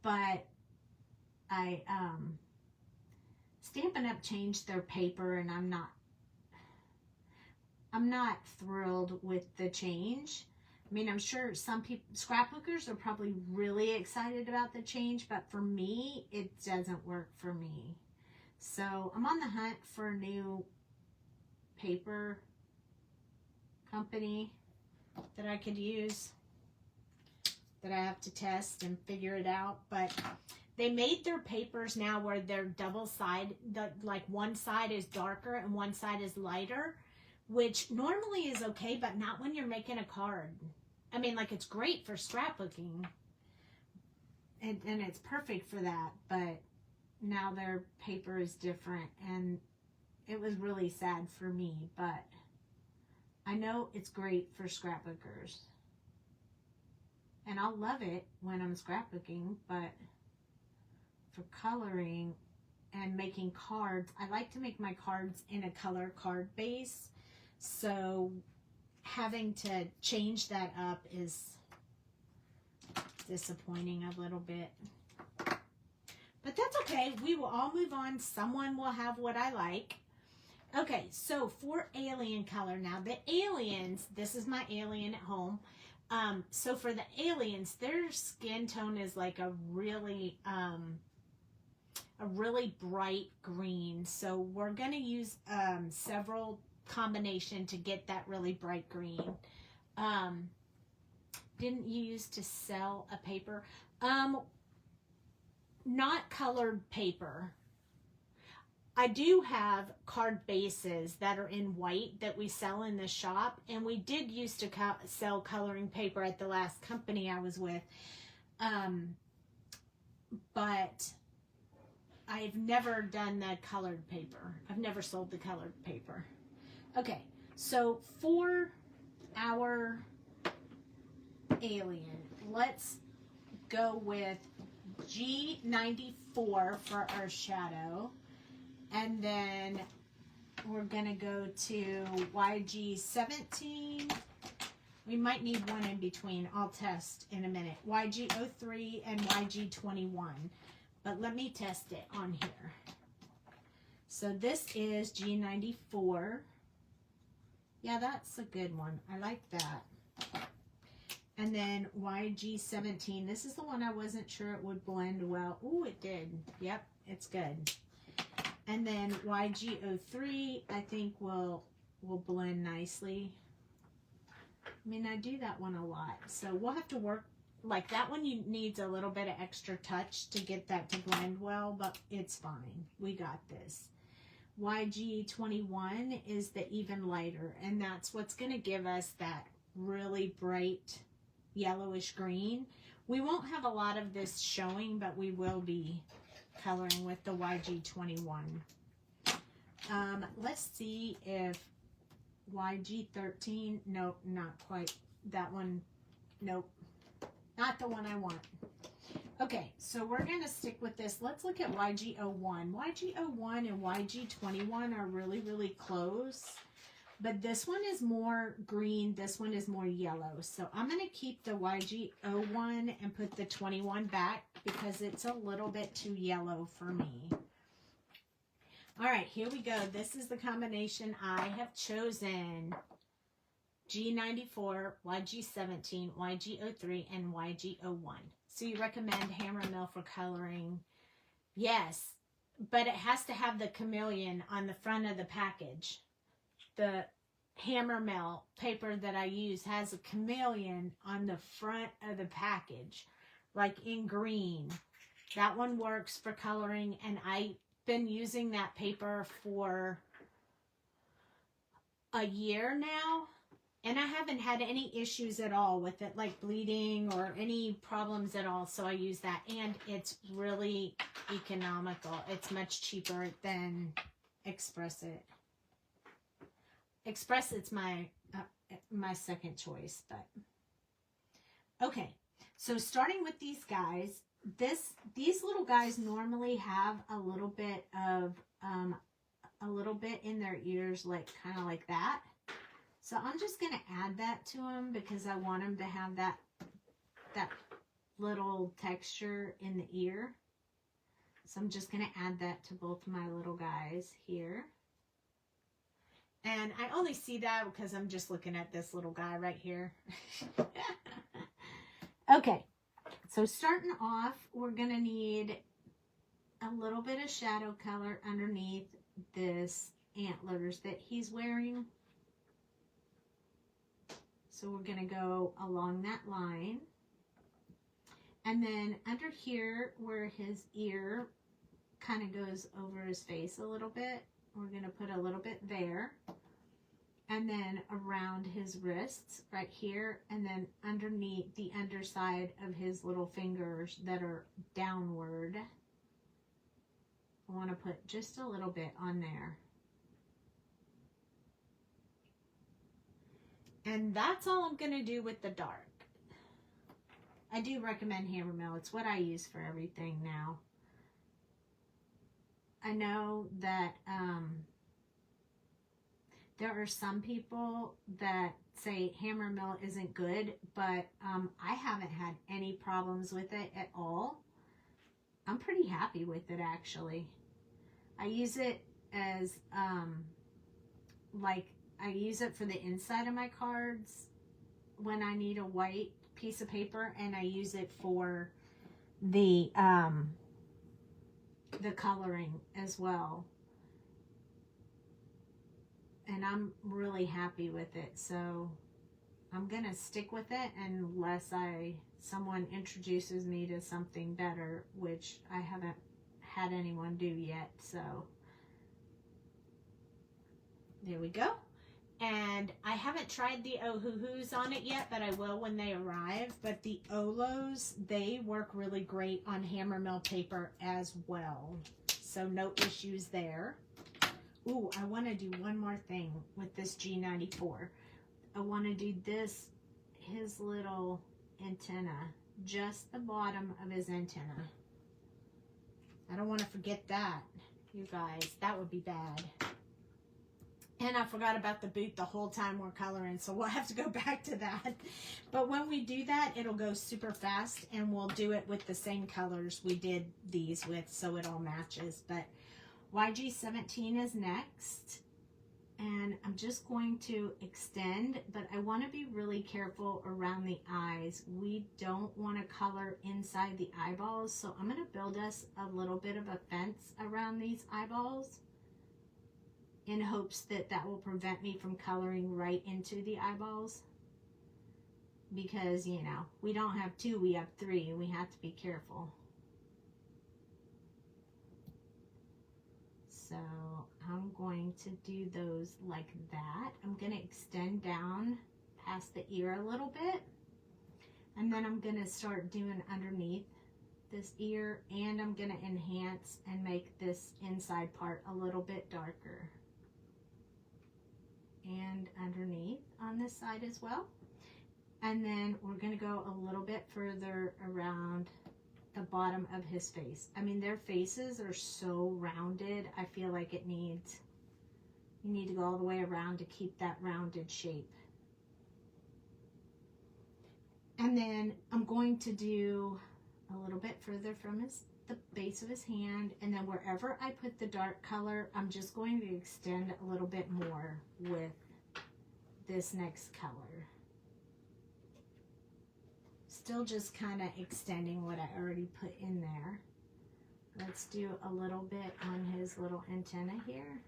But Stampin' Up! Changed their paper, and I'm not thrilled with the change. I mean, I'm sure some people, scrapbookers, are probably really excited about the change, but for me, it doesn't work for me. So I'm on the hunt for a new paper company that I could use, that I have to test and figure it out. But they made their papers now where they're double side, like one side is darker and one side is lighter, which normally is okay, but not when you're making a card. I mean, like, it's great for scrapbooking and it's perfect for that, but now their paper is different, and it was really sad for me, but I know it's great for scrapbookers, and I'll love it when I'm scrapbooking, but for coloring and making cards, I like to make my cards in a color card base, so having to change that up is disappointing a little bit. But that's okay. We will all move on. Someone will have what I like. Okay, so for alien color now, the aliens, this is my alien at home. So for the aliens, their skin tone is like a really bright green. So we're going to use several combination to get that really bright green. Didn't you used to sell a paper? Not colored paper. I do have card bases that are in white that we sell in the shop, and we did used to sell coloring paper at the last company I was with, but I've never done the colored paper. I've never sold the colored paper. Okay, so for our alien, let's go with G94 for our shadow, and then we're going to go to YG17. We might need one in between. I'll test in a minute. YG03 and YG21. But let me test it on here. So this is G94. Yeah, that's a good one. I like that. And then YG17. This is the one I wasn't sure it would blend well. Ooh, it did. Yep, it's good. And then YG03, I think will blend nicely. I mean, I do that one a lot. So we'll have to work. Like that one needs a little bit of extra touch to get that to blend well, but it's fine. We got this. YG21 is the even lighter, and that's what's going to give us that really bright yellowish green. We won't have a lot of this showing, but we will be coloring with the YG21. Let's see if YG13, nope, not quite. That one, nope, not the one I want. Okay, so we're going to stick with this. Let's look at YG01. YG01 and YG21 are really, really close. But this one is more green. This one is more yellow. So I'm going to keep the YG01 and put the 21 back because it's a little bit too yellow for me. All right, here we go. This is the combination I have chosen. G94, YG17, YG03, and YG01. So you recommend hammer mill for coloring? Yes, but it has to have the chameleon on the front of the package. The hammer mill paper that I use has a chameleon on the front of the package, like in green. That one works for coloring, and I've been using that paper for a year now. And I haven't had any issues at all with it, like bleeding or any problems at all. So I use that. And it's really economical. It's much cheaper than Express It. Express It's my second choice. But okay. So starting with these guys, these little guys normally have a little bit in their ears, like kind of like that. So I'm just going to add that to them because I want them to have that little texture in the ear. So I'm just going to add that to both my little guys here. And I only see that because I'm just looking at this little guy right here. Okay, so starting off, we're going to need a little bit of shadow color underneath this antlers that he's wearing. So we're going to go along that line. And then under here where his ear kind of goes over his face a little bit, we're going to put a little bit there. And then around his wrists right here, and then underneath the underside of his little fingers that are downward. I want to put just a little bit on there. And that's all I'm going to do with the dark. I do recommend hammer mill. It's what I use for everything now. I know that there are some people that say hammer mill isn't good, but I haven't had any problems with it at all. I'm pretty happy with it, actually. I use it as I use it for the inside of my cards when I need a white piece of paper, and I use it for the coloring as well. And I'm really happy with it, so I'm gonna stick with it unless someone introduces me to something better, which I haven't had anyone do yet. So there we go. And I haven't tried the Ohuhus on it yet, but I will when they arrive. But the Olos, they work really great on hammer mill paper as well. So no issues there. Ooh, I want to do one more thing with this G94. I want to do his little antenna, just the bottom of his antenna. I don't want to forget that, you guys. That would be bad. And I forgot about the boot the whole time we're coloring, so we'll have to go back to that. But when we do that, it'll go super fast, and we'll do it with the same colors we did these with, so it all matches. But YG17 is next, and I'm just going to extend, but I want to be really careful around the eyes. We don't want to color inside the eyeballs, so I'm going to build us a little bit of a fence around these eyeballs, in hopes that that will prevent me from coloring right into the eyeballs. Because, you know, we don't have two, we have three, and we have to be careful. So I'm going to do those like that. I'm going to extend down past the ear a little bit. And then I'm going to start doing underneath this ear, and I'm going to enhance and make this inside part a little bit darker. And underneath on this side as well. And then we're going to go a little bit further around the bottom of his face. I mean, their faces are so rounded. I feel like you need to go all the way around to keep that rounded shape. And then I'm going to do a little bit further from the base of his hand, and then wherever I put the dark color, I'm just going to extend a little bit more with this next color. Still just kind of extending what I already put in there. Let's do a little bit on his little antenna here.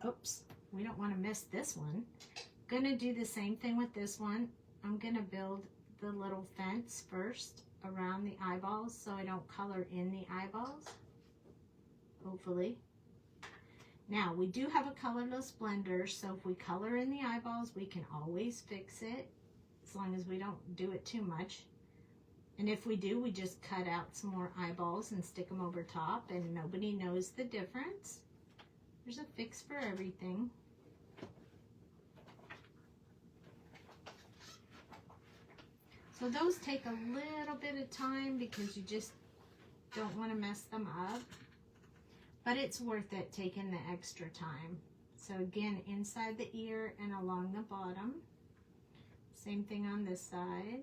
Oops, we don't want to miss this one. Gonna do the same thing with this one. I'm gonna build the little fence first around the eyeballs so I don't color in the eyeballs, hopefully. Now, we do have a colorless blender, so if we color in the eyeballs, we can always fix it, as long as we don't do it too much. And if we do, we just cut out some more eyeballs and stick them over top, and nobody knows the difference. There's a fix for everything. So those take a little bit of time because you just don't want to mess them up. But it's worth it taking the extra time. So again, inside the ear and along the bottom. Same thing on this side.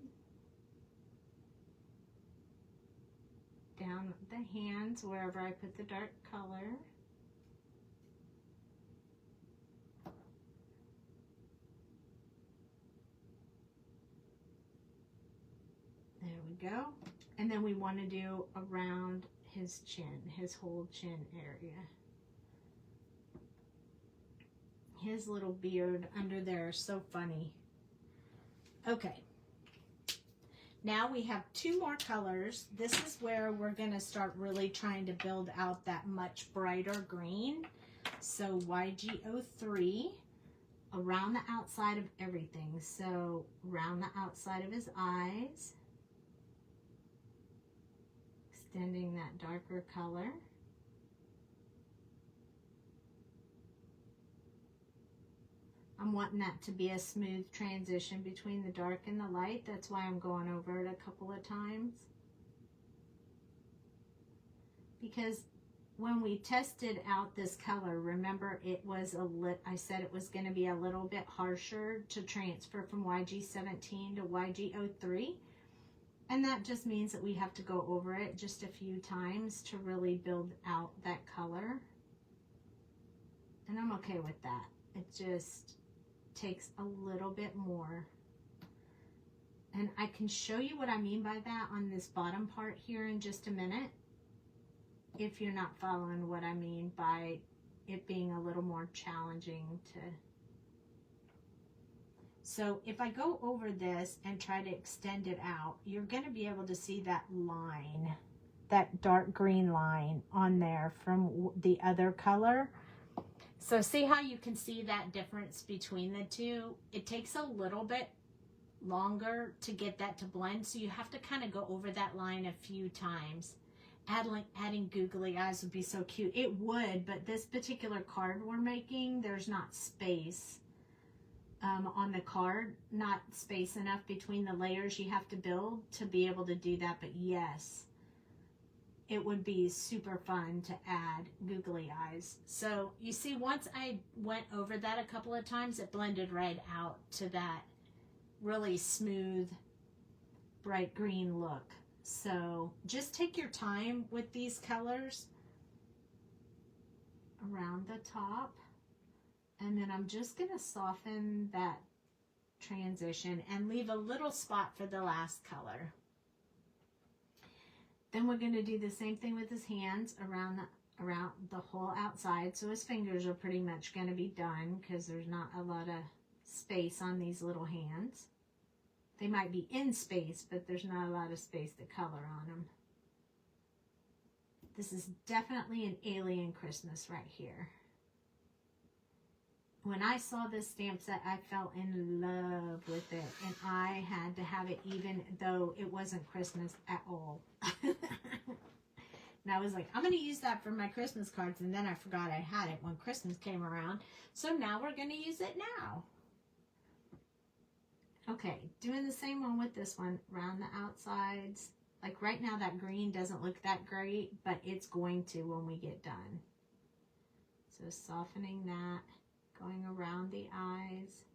Down the hands wherever I put the dark color. There we go. And then we want to do around his chin, his whole chin area. His little beard under there is so funny. Okay. Now we have two more colors. This is where we're going to start really trying to build out that much brighter green. So YG03 around the outside of everything. So around the outside of his eyes. Extending that darker color. I'm wanting that to be a smooth transition between the dark and the light. That's why I'm going over it a couple of times. Because when we tested out this color, remember it was I said it was going to be a little bit harsher to transfer from YG17 to YG03. And that just means that we have to go over it just a few times to really build out that color. And I'm okay with that. It just takes a little bit more. And I can show you what I mean by that on this bottom part here in just a minute, if you're not following what I mean by it being a little more challenging to. So if I go over this and try to extend it out, you're going to be able to see that line, that dark green line on there from the other color. So see how you can see that difference between the two? It takes a little bit longer to get that to blend, so you have to kind of go over that line a few times. Adding googly eyes would be so cute. It would, but this particular card we're making, there's not space. On the card, not space enough between the layers you have to build to be able to do that. But yes, it would be super fun to add googly eyes. So you see, once I went over that a couple of times, it blended right out to that really smooth, bright green look. So just take your time with these colors around the top. And then I'm just going to soften that transition and leave a little spot for the last color. Then we're going to do the same thing with his hands around the whole outside. So his fingers are pretty much going to be done because there's not a lot of space on these little hands. They might be in space, but there's not a lot of space to color on them. This is definitely an alien Christmas right here. When I saw this stamp set, I fell in love with it. And I had to have it even though it wasn't Christmas at all. And I was like, I'm going to use that for my Christmas cards. And then I forgot I had it when Christmas came around. So now we're going to use it now. Okay, doing the same one with this one. Around the outsides. Like right now that green doesn't look that great, but it's going to when we get done. So softening that. Going around the eyes.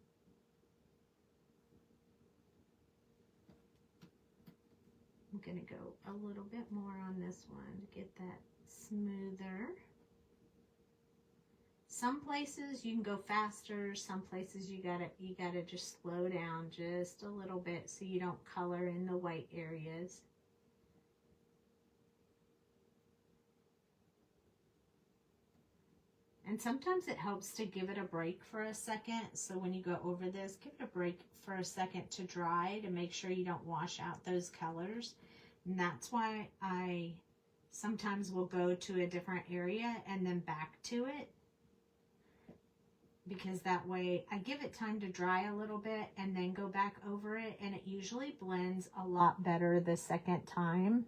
I'm going to go a little bit more on this one to get that smoother. Some places you can go faster, some places you gotta just slow down just a little bit so you don't color in the white areas. And sometimes it helps to give it a break for a second. So when you go over this, give it a break for a second to dry to make sure you don't wash out those colors. And that's why I sometimes will go to a different area and then back to it. Because that way I give it time to dry a little bit and then go back over it. And it usually blends a lot better the second time.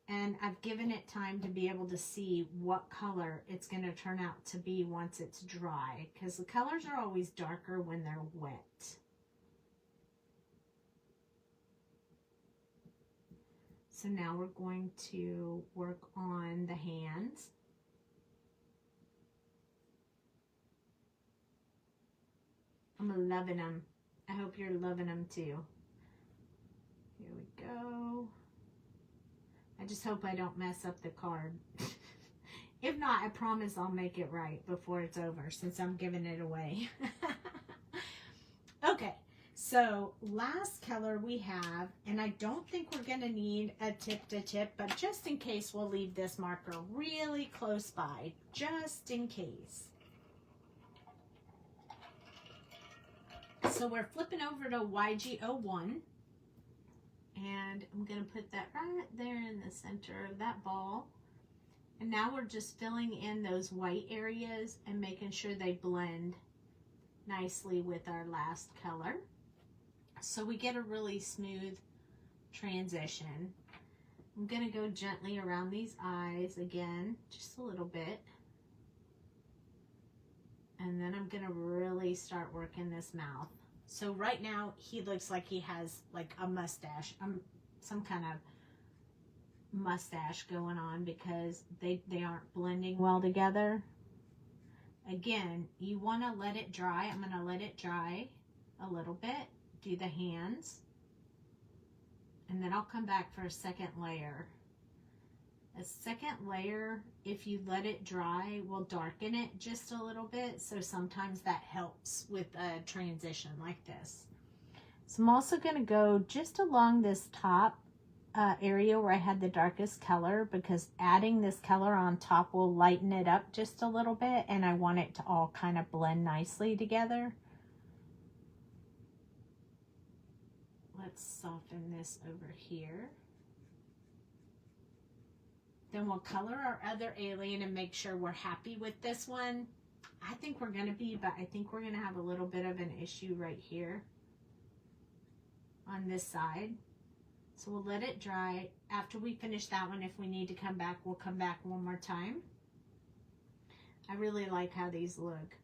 And I've given it time to be able to see what color it's going to turn out to be once it's dry. Because the colors are always darker when they're wet. So now we're going to work on the hands. I'm loving them. I hope you're loving them too. Here we go. I just hope I don't mess up the card. If not, I promise I'll make it right before it's over since I'm giving it away. Okay, so last color we have, and I don't think we're going to need a tip to tip, but just in case we'll leave this marker really close by, just in case. So we're flipping over to YG01. And I'm going to put that right there in the center of that ball. And now we're just filling in those white areas and making sure they blend nicely with our last color. So we get a really smooth transition. I'm going to go gently around these eyes again, just a little bit. And then I'm going to really start working this mouth. So right now, he looks like he has like a mustache, some kind of mustache going on because they aren't blending well together. Again, you want to let it dry. I'm going to let it dry a little bit, do the hands, and then I'll come back for a second layer. A second layer, if you let it dry, will darken it just a little bit. So sometimes that helps with a transition like this. So I'm also going to go just along this top area where I had the darkest color, because adding this color on top will lighten it up just a little bit. And I want it to all kind of blend nicely together. Let's soften this over here. Then we'll color our other alien and make sure we're happy with this one. I think we're going to be, but I think we're going to have a little bit of an issue right here on this side. So we'll let it dry. After we finish that one, if we need to come back, we'll come back one more time. I really like how these look.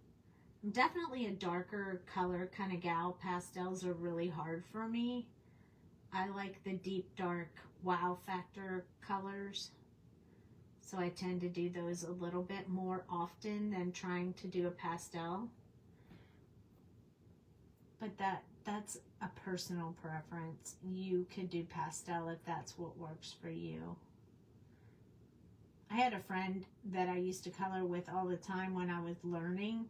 I'm definitely a darker color kind of gal. Pastels are really hard for me. I like the deep, dark, wow factor colors. So I tend to do those a little bit more often than trying to do a pastel. But that's a personal preference. You could do pastel if that's what works for you. I had a friend that I used to color with all the time when I was learning.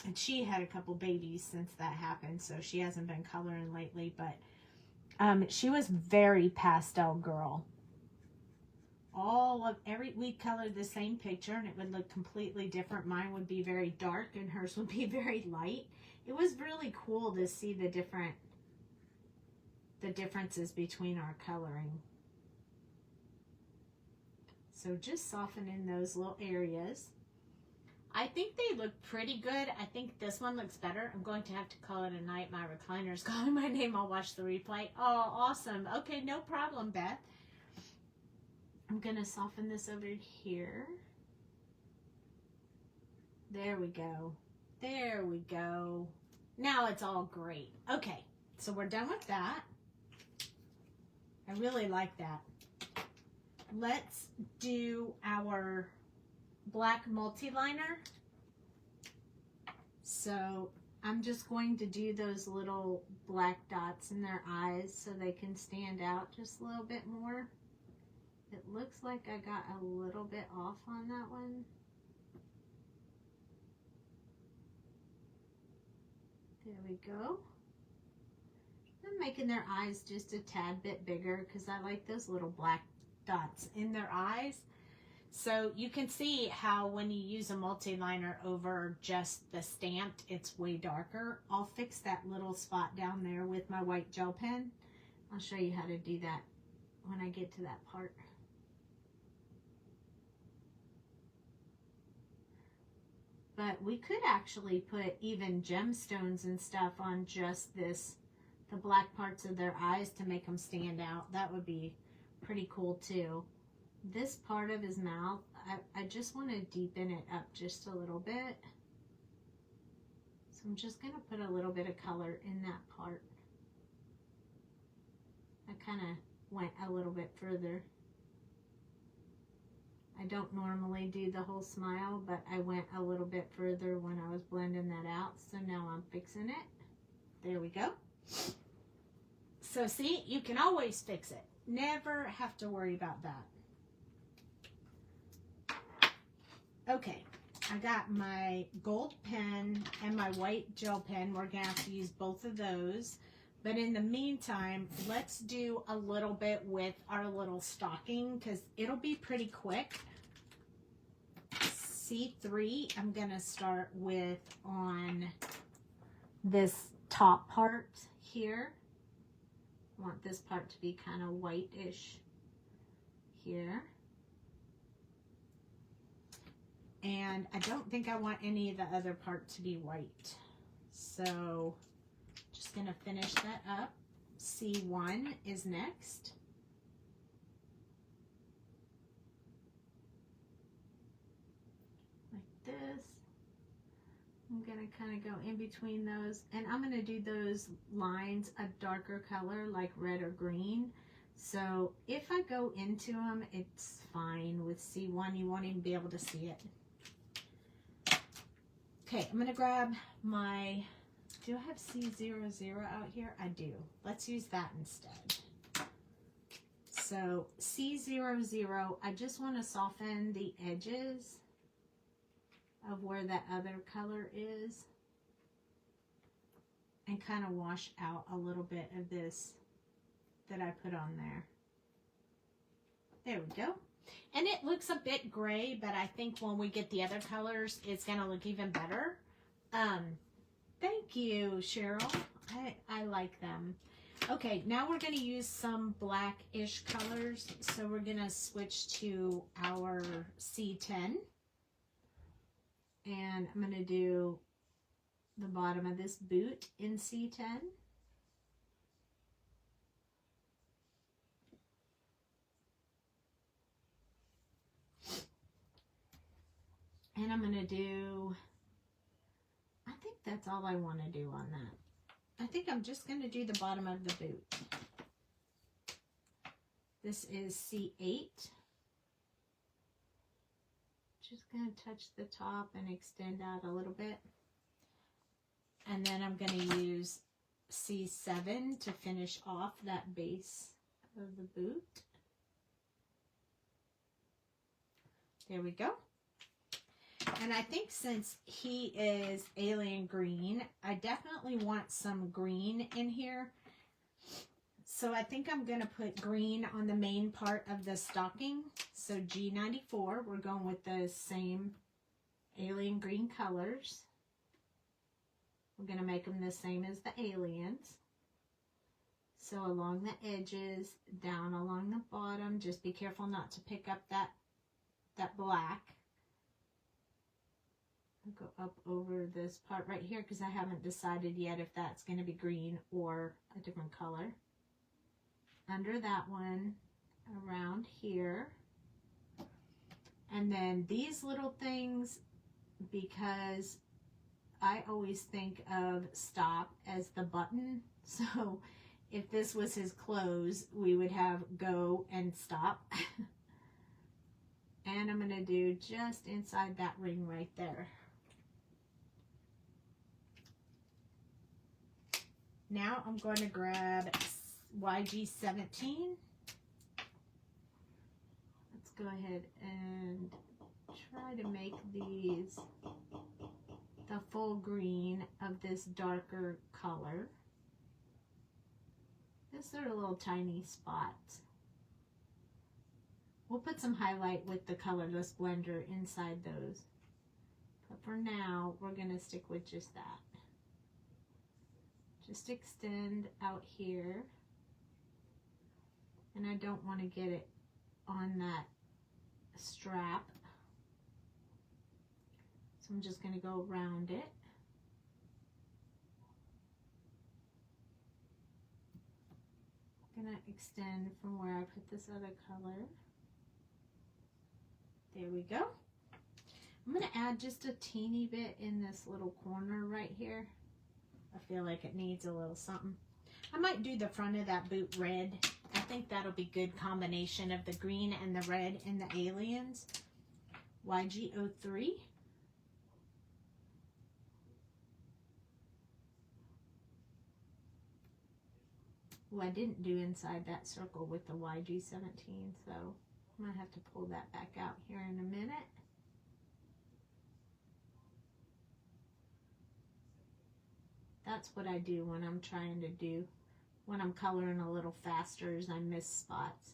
And she had a couple babies since that happened, so she hasn't been coloring lately. But she was very pastel girl. We colored the same picture and it would look completely different. Mine would be very dark and hers would be very light. It was really cool to see the differences between our coloring. So just soften in those little areas. I think they look pretty good. I think this one looks better. I'm going to have to call it a night. My recliner's calling my name. I'll watch the replay. Oh, awesome. Okay, no problem, Beth. I'm going to soften this over here. There we go. There we go. Now it's all great. Okay, so we're done with that. I really like that. Let's do our black multi-liner. So I'm just going to do those little black dots in their eyes so they can stand out just a little bit more. It looks like I got a little bit off on that one. There we go. I'm making their eyes just a tad bit bigger because I like those little black dots in their eyes. So you can see how when you use a multi-liner over just the stamped, it's way darker. I'll fix that little spot down there with my white gel pen. I'll show you how to do that when I get to that part. But we could actually put even gemstones and stuff on just this, the black parts of their eyes to make them stand out. That would be pretty cool too. This part of his mouth, I just want to deepen it up just a little bit. So I'm just going to put a little bit of color in that part. I kind of went a little bit further. I don't normally do the whole smile, but I went a little bit further when I was blending that out. So now I'm fixing it. There we go. So see, you can always fix it. Never have to worry about that. Okay, I got my gold pen and my white gel pen. We're going to have to use both of those. But in the meantime, let's do a little bit with our little stocking because it'll be pretty quick. C3, I'm going to start with on this top part here. I want this part to be kind of whitish here. And I don't think I want any of the other part to be white. So just going to finish that up. C1 is next. Like this. I'm going to kind of go in between those. And I'm going to do those lines a darker color like red or green. So if I go into them, it's fine. With C1, you won't even be able to see it. Okay, I'm going to grab my, do I have C00 out here? I do. Let's use that instead. So C00, I just want to soften the edges of where that other color is and kind of wash out a little bit of this that I put on there. There we go. And it looks a bit gray, but I think when we get the other colors, it's going to look even better. Thank you, Cheryl. I like them. Okay, now we're going to use some black-ish colors. So we're going to switch to our C10. And I'm going to do the bottom of this boot in C10. And I'm going to do, I think that's all I want to do on that. I think I'm just going to do the bottom of the boot. This is C8. Just going to touch the top and extend out a little bit. And then I'm going to use C7 to finish off that base of the boot. There we go. And I think since he is alien green, I definitely want some green in here. So I think I'm going to put green on the main part of the stocking. So G94, we're going with the same alien green colors. We're going to make them the same as the aliens. So along the edges, down along the bottom, just be careful not to pick up that black. I'll go up over this part right here because I haven't decided yet if that's going to be green or a different color. Under that one, around here. And then these little things, because I always think of stop as the button. So if this was his clothes, we would have go and stop. And I'm going to do just inside that ring right there. Now I'm going to grab YG17. Let's go ahead and try to make these the full green of this darker color. These are little tiny spots. We'll put some highlight with the colorless blender inside those. But for now, we're going to stick with just that. Just extend out here. And I don't want to get it on that strap. So I'm just going to go around it. I'm going to extend from where I put this other color. There we go. I'm going to add just a teeny bit in this little corner right here. I feel like it needs a little something. I might do the front of that boot red. I think that'll be good combination of the green and the red in the aliens. YG03. Oh, I didn't do inside that circle with the YG17, so I might have to pull that back out here in a minute. That's what I do when I'm trying to do, when I'm coloring a little faster, is I miss spots.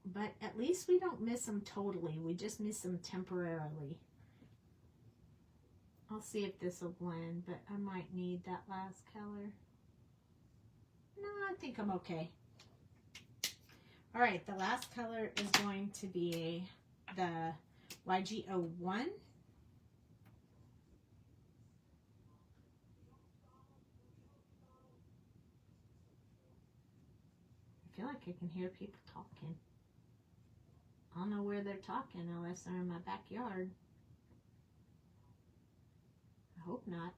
But at least we don't miss them totally. We just miss them temporarily. I'll see if this will blend, but I might need that last color. No, I think I'm okay. All right, the last color is going to be the YG01. I feel like I can hear people talking. I don't know where they're talking unless they're in my backyard. I hope not.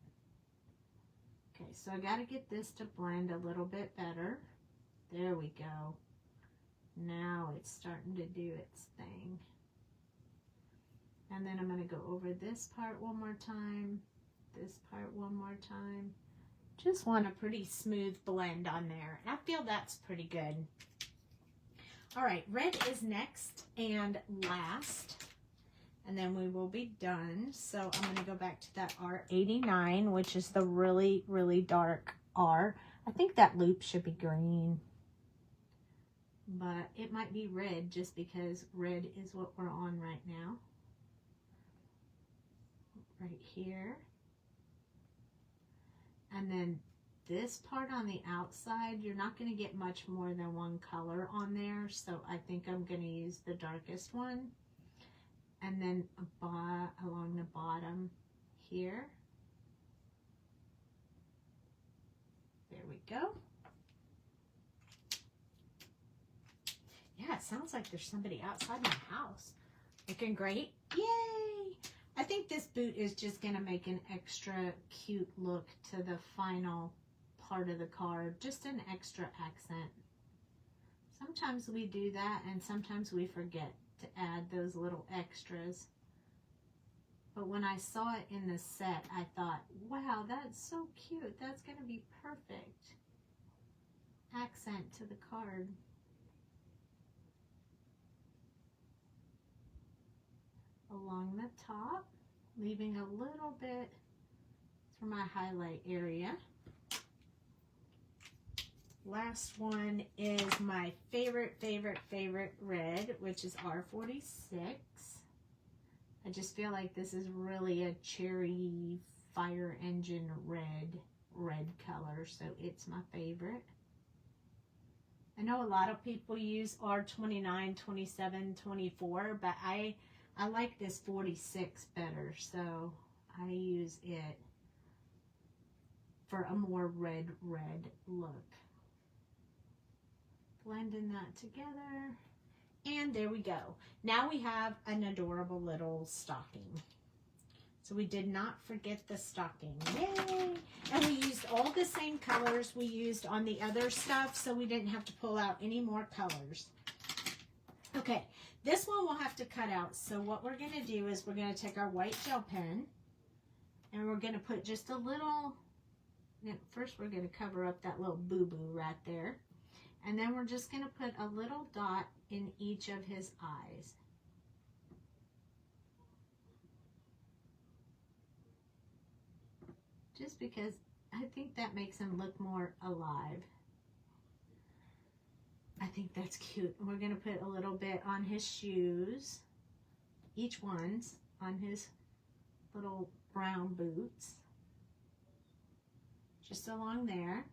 Okay, so I got to get this to blend a little bit better. There we go. Now it's starting to do its thing. And then I'm going to go over this part one more time. This part one more time. Just want a pretty smooth blend on there. I feel that's pretty good. All right, red is next and last. And then we will be done. So I'm going to go back to that R89, which is the really, really dark R. I think that loop should be green. But it might be red just because red is what we're on right now. Right here. And then this part on the outside, you're not going to get much more than one color on there. So I think I'm going to use the darkest one. And then along the bottom here. There we go. Yeah, it sounds like there's somebody outside my house. Looking great. Yay! I think this boot is just going to make an extra cute look to the final part of the card. Just an extra accent. Sometimes we do that and sometimes we forget to add those little extras. But when I saw it in the set, I thought, wow, that's so cute. That's going to be perfect accent to the card. Along the top, leaving a little bit for my highlight area. Last one is my favorite red, which is R46. I just feel like this is really a cherry fire engine red color, so it's my favorite. I know a lot of people use R29, 27, 24, but I like this 46 better, so I use it for a more red look. Blending that together. And there we go. Now we have an adorable little stocking. So we did not forget the stocking. Yay! And we used all the same colors we used on the other stuff, so we didn't have to pull out any more colors. Okay, this one we'll have to cut out. So what we're going to do is we're going to take our white gel pen and we're going to put just a little, first we're going to cover up that little boo-boo right there. And then we're just going to put a little dot in each of his eyes. Just because I think that makes him look more alive. I think that's cute. And we're going to put a little bit on his shoes. Each one's on his little brown boots. Just along there.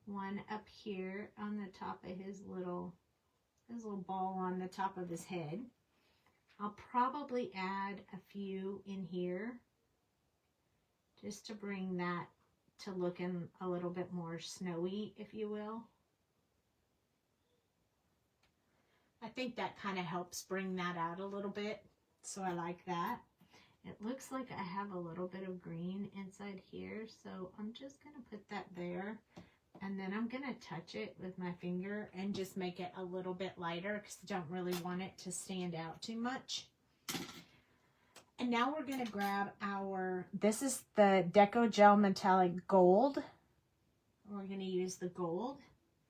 One up here on the top of his little ball on the top of his head. I'll probably add a few in here just to bring that to looking a little bit more snowy, if you will. I think that kind of helps bring that out a little bit, so I like that. It looks like I have a little bit of green inside here, so I'm just going to put that there. And then I'm going to touch it with my finger and just make it a little bit lighter because I don't really want it to stand out too much. And now we're going to grab this is the Deco Gel Metallic Gold. We're going to use the gold.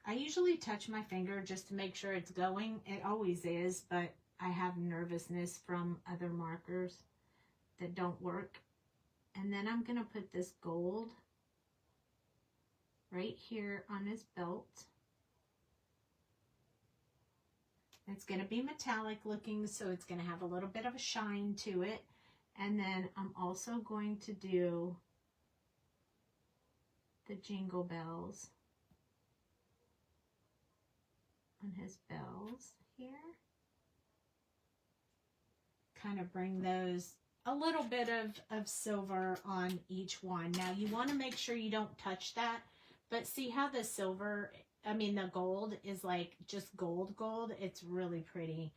I usually touch my finger just to make sure it's going. It always is, but I have nervousness from other markers that don't work. And then I'm going to put this gold right here on his belt. It's going to be metallic looking, so it's going to have a little bit of a shine to it. And then I'm also going to do the jingle bells on his bells here. Kind of bring those, a little bit of silver on each one. Now you want to make sure you don't touch that, but see how the silver, the gold is like just gold. It's really pretty.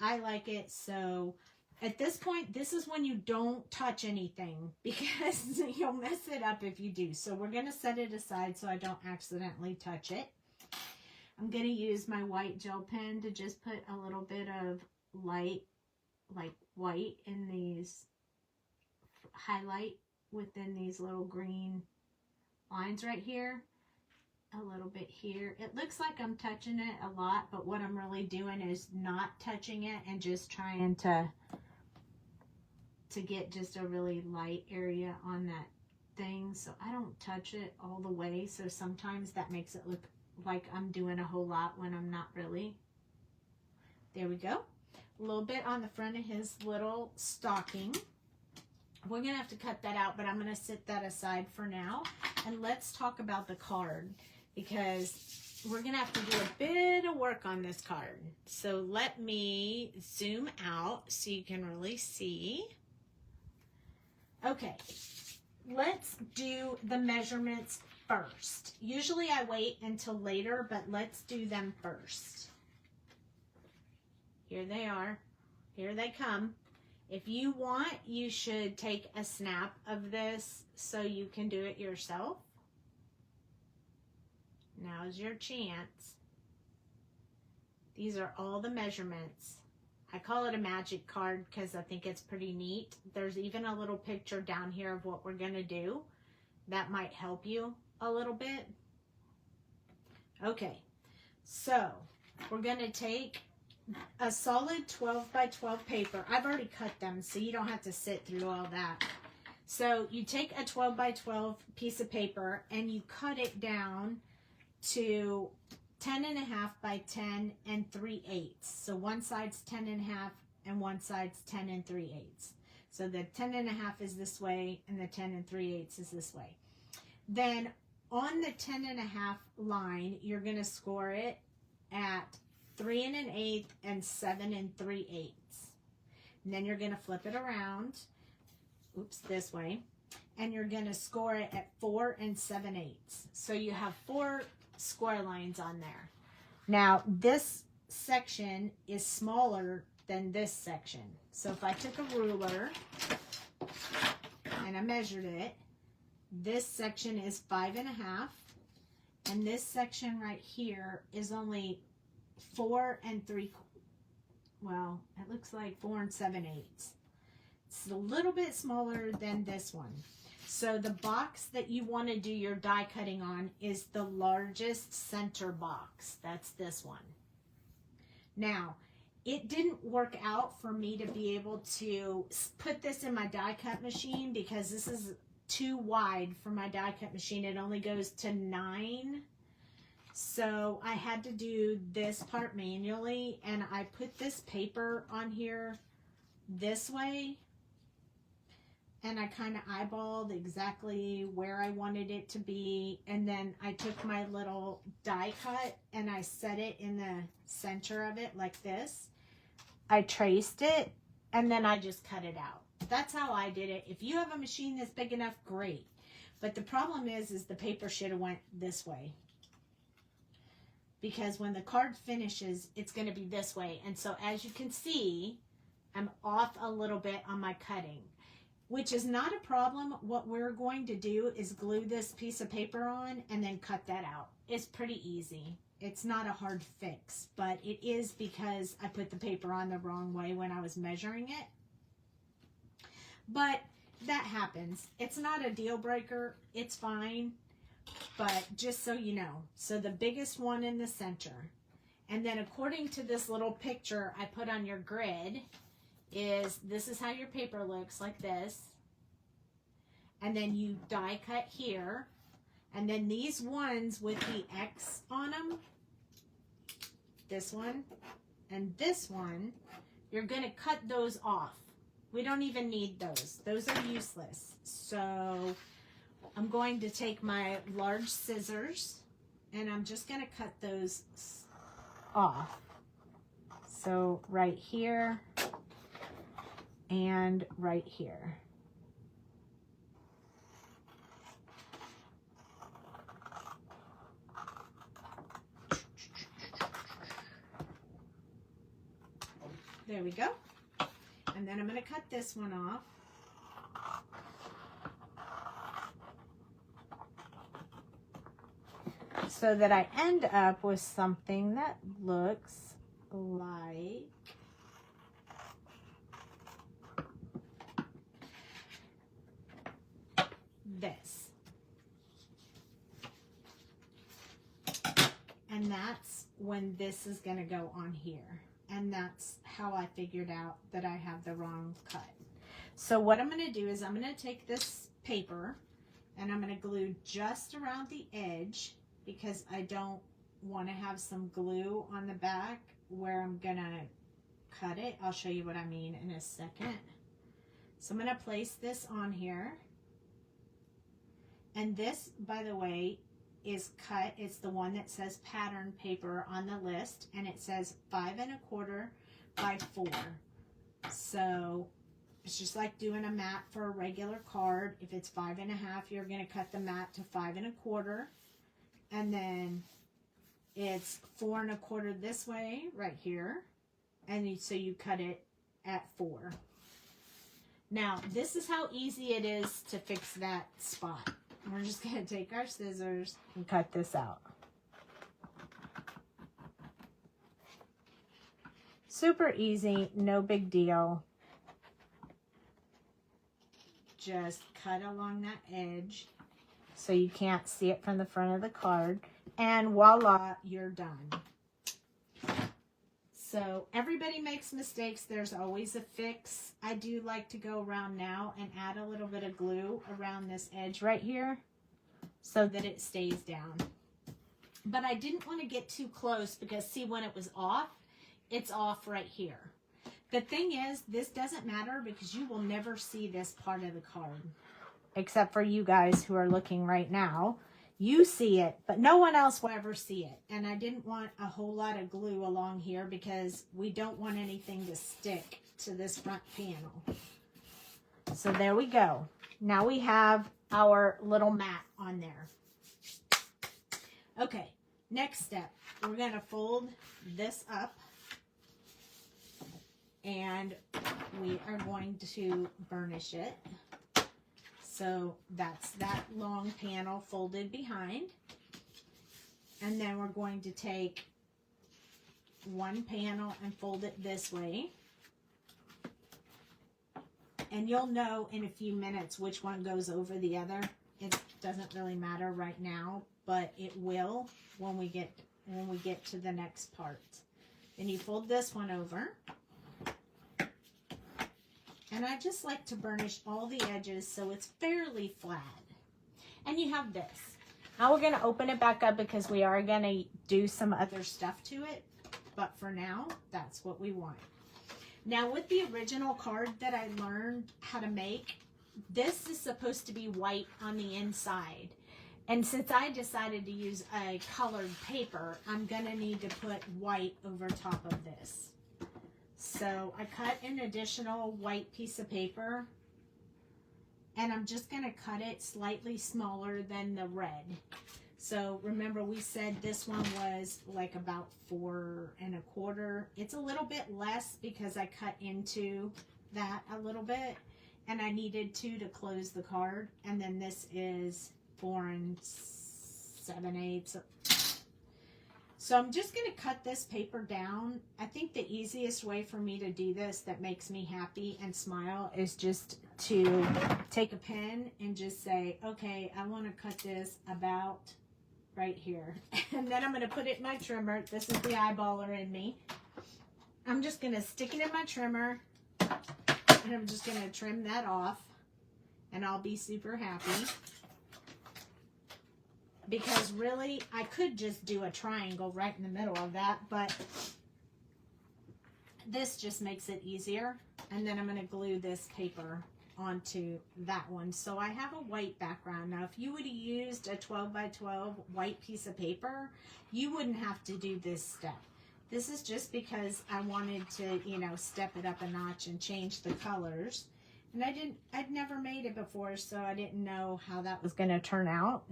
I like it. So at this point, this is when you don't touch anything because you'll mess it up if you do. So we're going to set it aside so I don't accidentally touch it. I'm going to use my white gel pen to just put a little bit of light, like white in these, highlight within these little green lines right here. A little bit here. It looks like I'm touching it a lot, but what I'm really doing is not touching it and just trying to get just a really light area on that thing, so I don't touch it all the way. So sometimes that makes it look like I'm doing a whole lot when I'm not really. There we go. A little bit on the front of his little stocking. We're gonna have to cut that out, but I'm gonna set that aside for now, and let's talk about the card, because we're gonna have to do a bit of work on this card. So let me zoom out so you can really see. Okay, let's do the measurements first. Usually I wait until later, but let's do them first. Here they are. Here they come. If you want, you should take a snap of this so you can do it yourself. Now's your chance. These are all the measurements. I call it a magic card because I think it's pretty neat. There's even a little picture down here of what we're going to do. That might help you a little bit. Okay, so we're going to take a solid 12 by 12 paper. I've already cut them, so you don't have to sit through all that. So you take a 12 by 12 piece of paper and you cut it down to 10.5 by 10 and 3/8. So one side's 10.5 and one side's 10 and 3/8. So the 10.5 is this way and the 10 and 3/8 is this way. Then on the 10.5 line, you're going to score it at 3 1/8 and 7 3/8. And then you're going to flip it around, oops, this way, and you're going to score it at 4 7/8. So you have 4 score lines on there. Now this section is smaller than this section. So if I took a ruler and I measured it, this section is 5 1/2, and this section right here is only 4 3/4. Well, it looks like 4 7/8. It's a little bit smaller than this one. So the box that you want to do your die cutting on is the largest center box. That's this one. Now, it didn't work out for me to be able to put this in my die cut machine because this is too wide for my die cut machine. It only goes to 9. So I had to do this part manually, and I put this paper on here this way, and I kind of eyeballed exactly where I wanted it to be, and then I took my little die cut and I set it in the center of it like this. I traced it, and then I just cut it out. That's how I did it. If you have a machine that's big enough, great. But the problem is the paper should have went this way. Because when the card finishes, it's going to be this way. And so as you can see, I'm off a little bit on my cutting, which is not a problem. What we're going to do is glue this piece of paper on and then cut that out. It's pretty easy. It's not a hard fix, but it is because I put the paper on the wrong way when I was measuring it. But that happens. It's not a deal breaker. It's fine. But just so you know, so the biggest one in the center, and then according to this little picture I put on your grid, this is how your paper looks, like this. And then you die cut here, and then these ones with the X on them, this one and this one, you're going to cut those off. We don't even need those. Those are useless. So I'm going to take my large scissors and I'm just going to cut those off. So right here and right here. There we go. And then I'm going to cut this one off. So that I end up with something that looks like this. And that's when this is going to go on here. And that's how I figured out that I have the wrong cut. So what I'm going to do is I'm going to take this paper and I'm going to glue just around the edge, because I don't want to have some glue on the back where I'm going to cut it. I'll show you what I mean in a second. So I'm going to place this on here. And this, by the way, is cut. It's the one that says pattern paper on the list, and it says 5 1/4 by 4. So it's just like doing a mat for a regular card. If it's 5 1/2, you're going to cut the mat to 5 1/4, and then it's 4 1/4 this way right here, and so you cut it at 4. Now this is how easy it is to fix that spot. We're just going to take our scissors and cut this out. Super easy, no big deal. Just cut along that edge so you can't see it from the front of the card. And voila, you're done. So everybody makes mistakes. There's always a fix. I do like to go around now and add a little bit of glue around this edge right here so that it stays down. But I didn't want to get too close because see, when it was off, it's off right here. The thing is, this doesn't matter because you will never see this part of the card. Except for you guys who are looking right now. You see it, but no one else will ever see it. And I didn't want a whole lot of glue along here because we don't want anything to stick to this front panel. So there we go. Now we have our little mat on there. Okay, next step. We're going to fold this up. And we are going to burnish it. So that's that long panel folded behind. And then we're going to take one panel and fold it this way. And you'll know in a few minutes which one goes over the other. It doesn't really matter right now, but it will when we get to the next part. Then you fold this one over. And I just like to burnish all the edges so it's fairly flat. And you have this. Now we're going to open it back up because we are going to do some other stuff to it. But for now, that's what we want. Now with the original card that I learned how to make, this is supposed to be white on the inside. And since I decided to use a colored paper, I'm going to need to put white over top of this. So I cut an additional white piece of paper, and I'm just going to cut it slightly smaller than the red. So remember we said this one was like about 4 1/4. It's a little bit less because I cut into that a little bit, and I needed 2 to close the card. And then this is 4 7/8. So I'm just going to cut this paper down. I think the easiest way for me to do this that makes me happy and smile is just to take a pen and just say, okay, I want to cut this about right here. And then I'm going to put it in my trimmer. This is the eyeballer in me. I'm just going to stick it in my trimmer, and I'm just going to trim that off, and I'll be super happy. Because really, I could just do a triangle right in the middle of that, but this just makes it easier. And then I'm going to glue this paper onto that one. So I have a white background. Now, if you would have used a 12 by 12 white piece of paper, you wouldn't have to do this step. This is just because I wanted to, you know, step it up a notch and change the colors. And I'd never made it before, so I didn't know how that was going to turn out.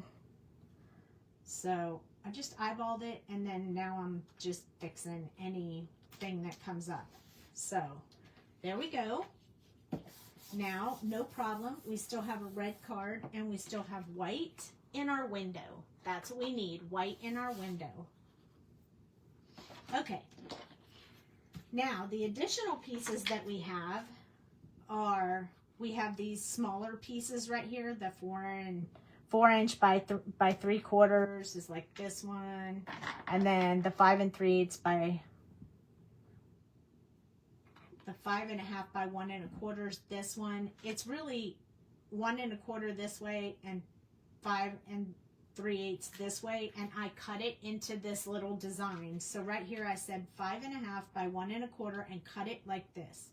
So I just eyeballed it, and then now I'm just fixing anything that comes up. So there we go. Now, no problem. We still have a red card, and we still have white in our window. That's what we need, white in our window. Okay. Now, the additional pieces that we have are, we have these smaller pieces right here, the 4 inch by 3/4 is like this one, and then the 5 3/8 by the 5 1/2 by 1 1/4 is this one. It's really 1 1/4 this way and 5 3/8 this way, and I cut it into this little design. So right here I said 5 1/2 by 1 1/4 and cut it like this.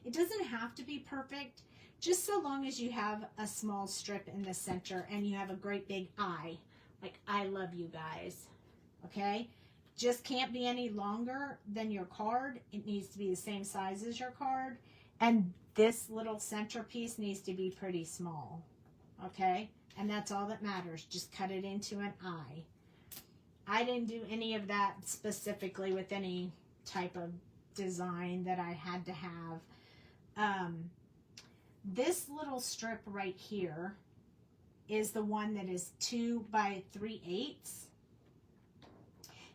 It doesn't have to be perfect, just so long as you have a small strip in the center and you have a great big eye. Like, I love you guys, okay? Just can't be any longer than your card. It needs to be the same size as your card. And this little centerpiece needs to be pretty small, okay? And that's all that matters. Just cut it into an eye. I didn't do any of that specifically with any type of design that I had to have. This little strip right here is the one that is 2 by 3/8.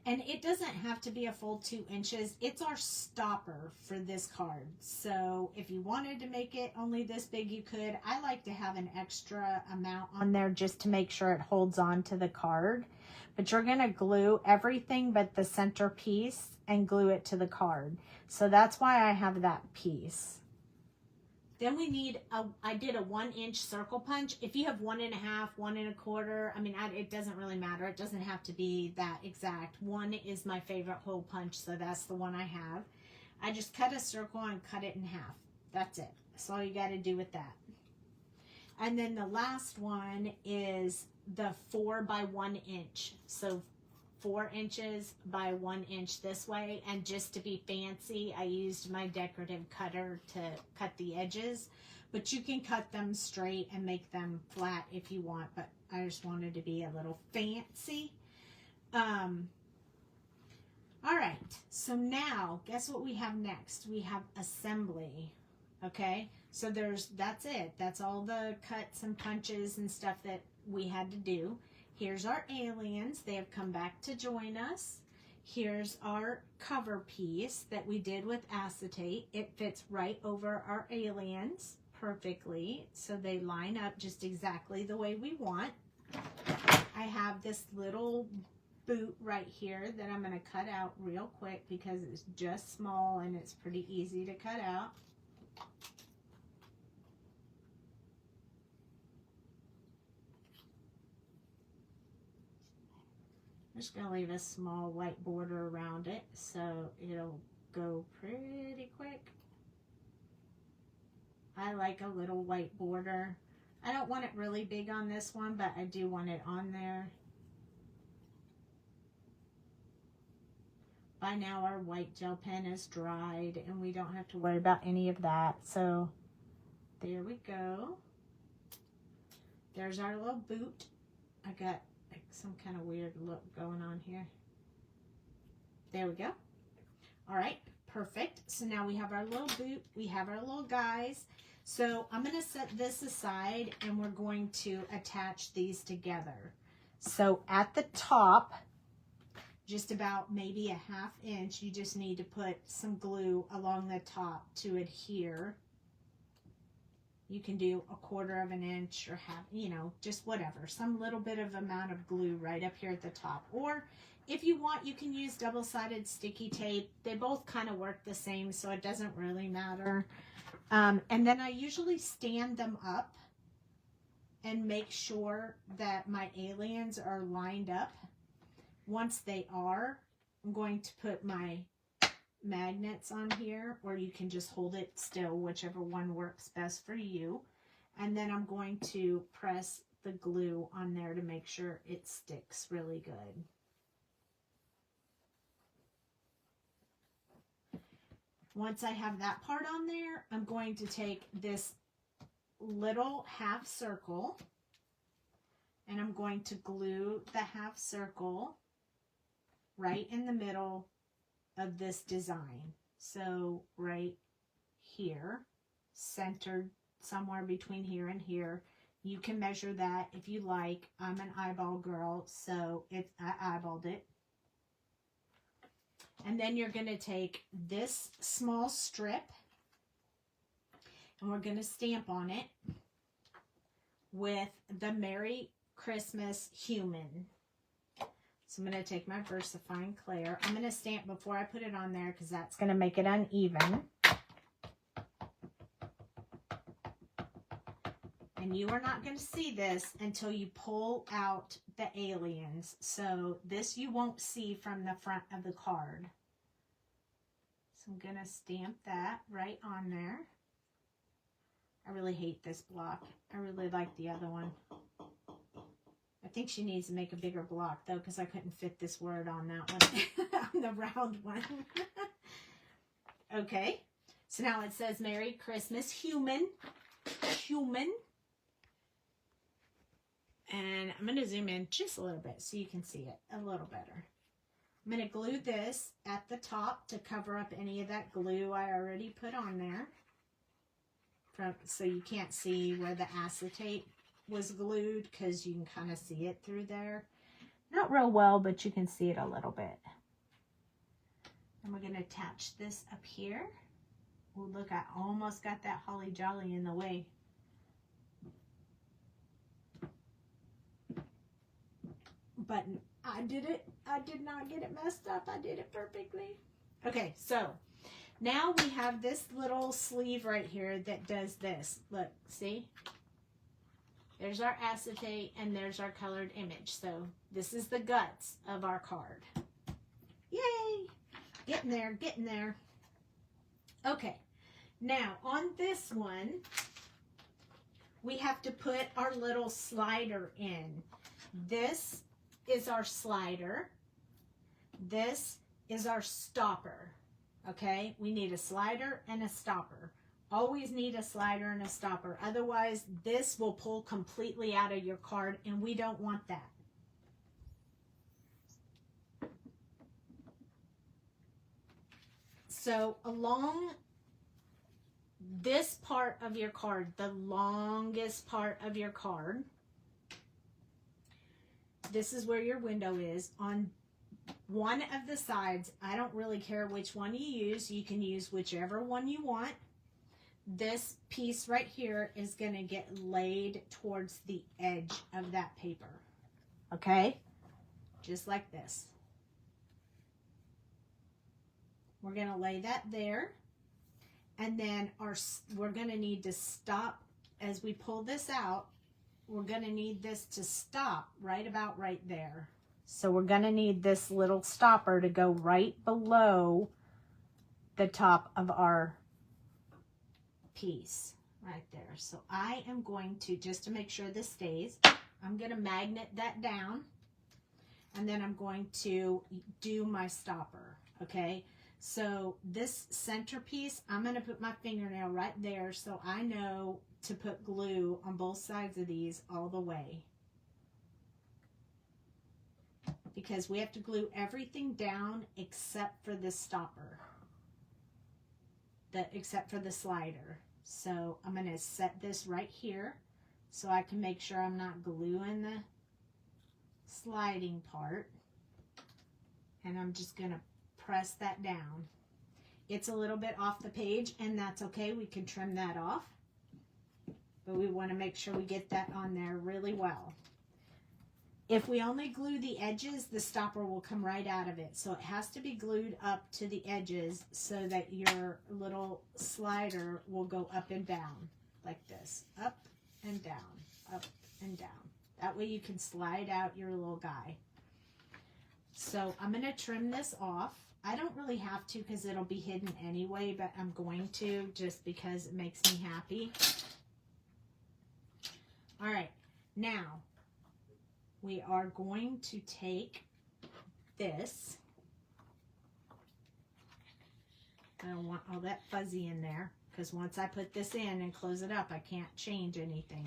And it doesn't have to be a full 2 inches. It's our stopper for this card. So if you wanted to make it only this big, you could. I like to have an extra amount on there just to make sure it holds on to the card. But you're going to glue everything but the center piece and glue it to the card. So that's why I have that piece. Then we need I did a 1 inch circle punch. If you have 1 1/2, 1 1/4, I mean, it doesn't really matter. It doesn't have to be that exact. 1 is my favorite hole punch, so that's the one I have. I just cut a circle and cut it in half. That's it. That's all you got to do with that. And then the last one is the 4 by 1 inch. So 4 inches by 1 inch this way. And just to be fancy, I used my decorative cutter to cut the edges. But you can cut them straight and make them flat if you want. But I just wanted to be a little fancy. All right. So now, guess what we have next? We have assembly. Okay. So that's it. That's all the cuts and punches and stuff that we had to do. Here's our aliens. They have come back to join us. Here's our cover piece that we did with acetate. It fits right over our aliens perfectly. So they line up just exactly the way we want. I have this little boot right here that I'm going to cut out real quick because it's just small and it's pretty easy to cut out. I'm just going to leave a small white border around it so it'll go pretty quick. I like a little white border. I don't want it really big on this one, but I do want it on there. By now our white gel pen is dried and we don't have to worry about any of that. So there we go. There's our little boot. I got like some kind of weird look going on here. There we go. All right, perfect. So now we have our little boot. We have our little guys. So I'm going to set this aside and we're going to attach these together. So at the top, just about maybe a 1/2 inch, you just need to put some glue along the top to adhere. You can do 1/4 inch or half, you know, just whatever. Some little bit of amount of glue right up here at the top. Or if you want, you can use double-sided sticky tape. They both kind of work the same, so it doesn't really matter. And then I usually stand them up and make sure that my aliens are lined up. Once they are, I'm going to put my magnets on here, or you can just hold it still, whichever one works best for you. And then I'm going to press the glue on there to make sure it sticks really good. Once I have that part on there, I'm going to take this little 1/2 circle and I'm going to glue the 1/2 circle right in the middle of this design. So right here, centered somewhere between here and here. You can measure that if you like. I'm an eyeball girl, so I eyeballed it. And then you're going to take this small strip and we're going to stamp on it with the Merry Christmas Human. So I'm going to take my VersaFine Claire. I'm going to stamp before I put it on there because that's going to make it uneven. And you are not going to see this until you pull out the aliens. So this you won't see from the front of the card. So I'm going to stamp that right on there. I really hate this block. I really like the other one. I think she needs to make a bigger block though, because I couldn't fit this word on that one, on the round one. Okay, so now it says Merry Christmas Human. Human. And I'm going to zoom in just a little bit so you can see it a little better. I'm going to glue this at the top to cover up any of that glue I already put on there. So you can't see where the acetate was glued because you can kind of see it through there. Not real well, but you can see it a little bit. And we're going to attach this up here. Oh, look, I almost got that holly jolly in the way. But I did it. I did not get it messed up. I did it perfectly. Okay, so now we have this little sleeve right here that does this. Look, see? There's our acetate and there's our colored image. So this is the guts of our card. Yay! Getting there, getting there. Okay, now on this one, we have to put our little slider in. This is our slider. This is our stopper. Okay, we need a slider and a stopper. Always need a slider and a stopper. Otherwise, this will pull completely out of your card, and we don't want that. So along this part of your card, the longest part of your card, this is where your window is. On one of the sides, I don't really care which one you use. You can use whichever one you want. This piece right here is going to get laid towards the edge of that paper. Okay? Just like this. We're going to lay that there. And then we're going to need to stop as we pull this out. We're going to need this to stop right about right there. So we're going to need this little stopper to go right below the top of our piece right there. So I am going to, just to make sure this stays, I'm going to magnet that down, and then I'm going to do my stopper. Okay, so this centerpiece, I'm going to put my fingernail right there so I know to put glue on both sides of these all the way, because we have to glue everything down except for the stopper, except for the slider. So I'm going to set this right here so I can make sure I'm not gluing the sliding part. And I'm just going to press that down. It's a little bit off the page, and that's okay. We can trim that off. But we want to make sure we get that on there really well. If we only glue the edges, the stopper will come right out of it. So it has to be glued up to the edges so that your little slider will go up and down like this. Up and down, up and down. That way you can slide out your little guy. So I'm going to trim this off. I don't really have to because it'll be hidden anyway, but I'm going to just because it makes me happy. All right, now we are going to take this. I don't want all that fuzzy in there because once I put this in and close it up, I can't change anything.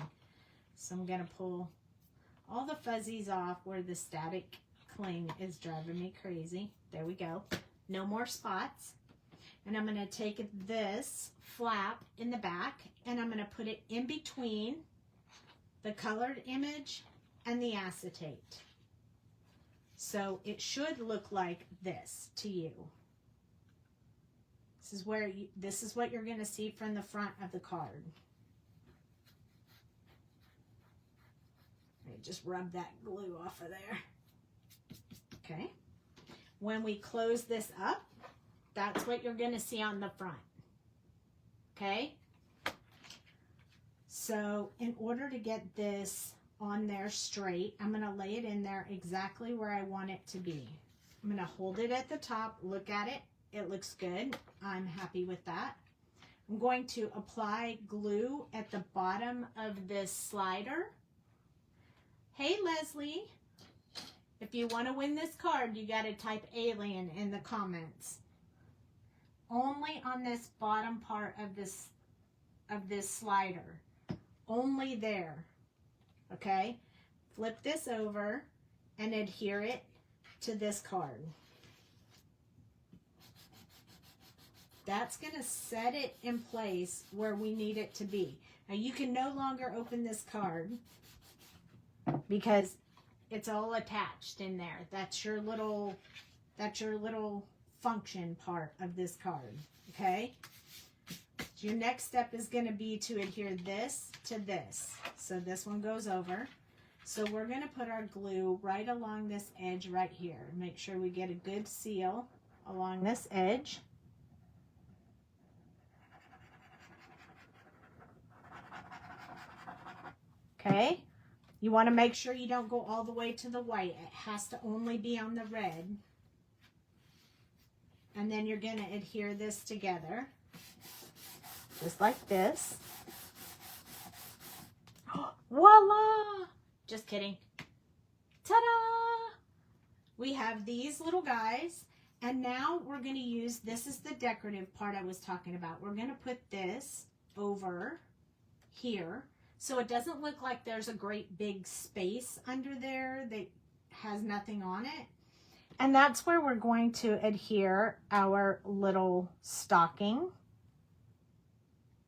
So I'm going to pull all the fuzzies off where the static cling is driving me crazy. There we go. No more spots. And I'm going to take this flap in the back and I'm going to put it in between the colored image and the acetate. So it should look like this to you. This is what you're going to see from the front of the card. Let me just rub that glue off of there. Okay. When we close this up, that's what you're going to see on the front. Okay. So in order to get this on there straight, I'm going to lay it in there exactly where I want it to be. I'm going to hold it at the top, look at it. It looks good. I'm happy with that. I'm going to apply glue at the bottom of this slider. Hey, Leslie, if you want to win this card, you got to type alien in the comments. Only on this bottom part of this slider. Only there. Okay? Flip this over and adhere it to this card. That's going to set it in place where we need it to be. Now you can no longer open this card because it's all attached in there. That's your little function part of this card. Okay? Your next step is going to be to adhere this to this. So this one goes over. So we're going to put our glue right along this edge right here. Make sure we get a good seal along this edge. Okay? You want to make sure you don't go all the way to the white. It has to only be on the red. And then you're going to adhere this together. Just like this. Voila! Just kidding. Ta-da! We have these little guys. And now we're going to use, this is the decorative part I was talking about. We're going to put this over here so it doesn't look like there's a great big space under there that has nothing on it. And that's where we're going to adhere our little stocking.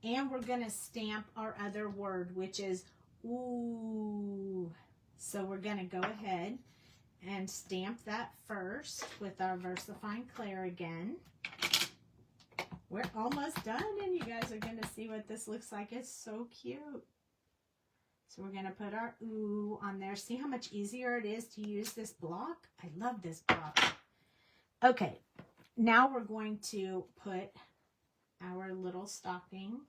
And we're going to stamp our other word, which is ooh. So we're going to go ahead and stamp that first with our VersaFine Clair again. We're almost done, and you guys are going to see what this looks like. It's so cute. So we're going to put our ooh on there. See how much easier it is to use this block? I love this block. Okay, now we're going to put our little stocking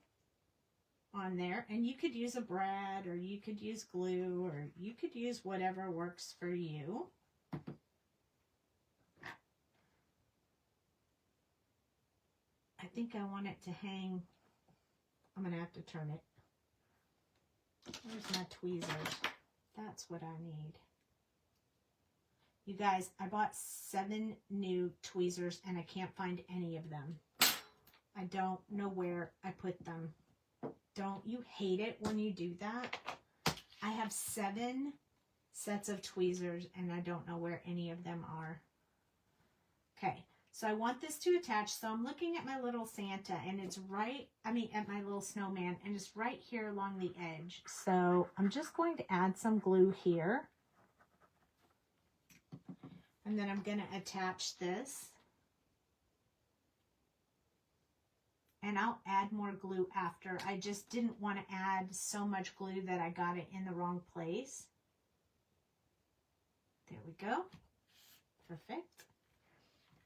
on there, and you could use a brad, or you could use glue, or you could use whatever works for you. I think I want it to hang. I'm going to have to turn it. Where's my tweezers? That's what I need. You guys, I bought 7 new tweezers and I can't find any of them. I don't know where I put them. Don't you hate it when you do that? I have 7 sets of tweezers and I don't know where any of them are. Okay, so I want this to attach. So I'm looking at my little Santa and it's right, at my little snowman, and it's right here along the edge. So I'm just going to add some glue here. And then I'm going to attach this. And I'll add more glue after. I just didn't want to add so much glue that I got it in the wrong place. There we go. Perfect.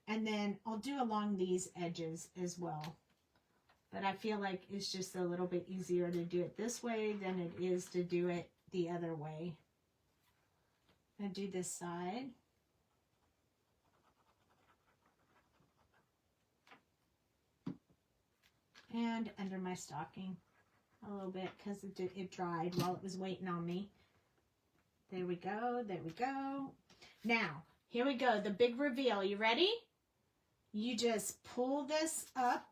And then I'll do along these edges as well. But I feel like it's just a little bit easier to do it this way than it is to do it the other way. I'm going to do this side. And under my stocking a little bit because it dried while it was waiting on me. There we go. There we go. Now, here we go. The big reveal. You ready? You just pull this up.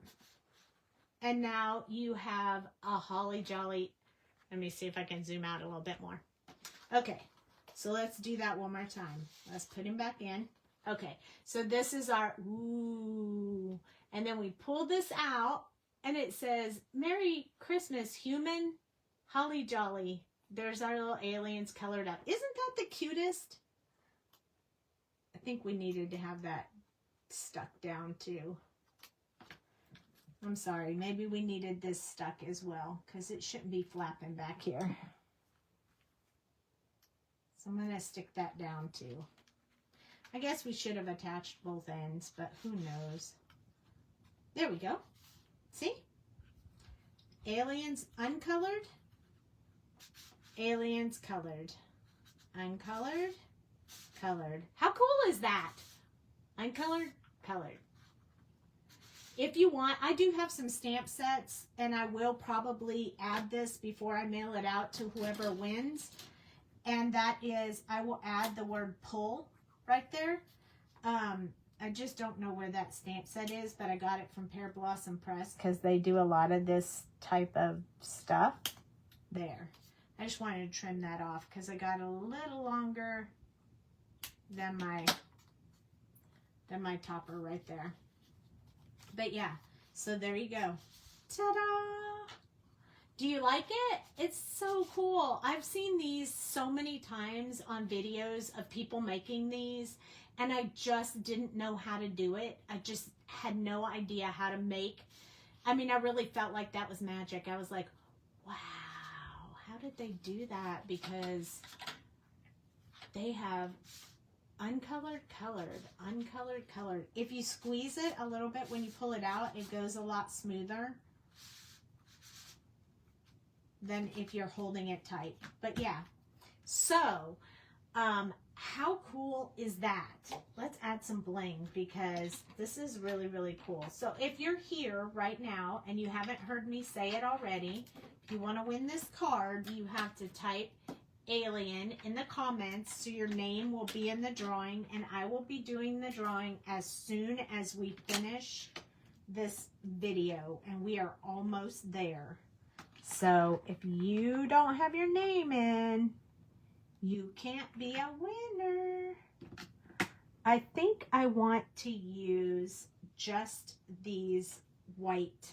And now you have a holly jolly. Let me see if I can zoom out a little bit more. Okay. So let's do that one more time. Let's put him back in. Okay. So this is our ooh. And then we pull this out. And it says, Merry Christmas, human, holly jolly. There's our little aliens colored up. Isn't that the cutest? I think we needed to have that stuck down too. I'm sorry. Maybe we needed this stuck as well because it shouldn't be flapping back here. So I'm going to stick that down too. I guess we should have attached both ends, but who knows? There we go. See? Aliens uncolored. Aliens colored. Uncolored. Colored. How cool is that? Uncolored. Colored. If you want, I do have some stamp sets, and I will probably add this before I mail it out to whoever wins. And that is, I will add the word pull right there. I just don't know where that stamp set is, but I got it from Pear Blossom Press because they do a lot of this type of stuff. There. I just wanted to trim that off because I got a little longer than my topper right there. But yeah, so there you go. Ta-da! Do you like it? It's so cool. I've seen these so many times on videos of people making these. And I just didn't know how to do it. I just had no idea how to make. I mean, I really felt like that was magic. I was like, wow, how did they do that? Because they have uncolored, colored, uncolored, colored. If you squeeze it a little bit when you pull it out, it goes a lot smoother than if you're holding it tight. But yeah, so, how cool is that? Let's add some bling because this is really, really cool. So if you're here right now and you haven't heard me say it already, if you want to win this card, you have to type alien in the comments, so your name will be in the drawing, and I will be doing the drawing as soon as we finish this video, and we are almost there. So if you don't have your name in, you can't be a winner. I think I want to use just these white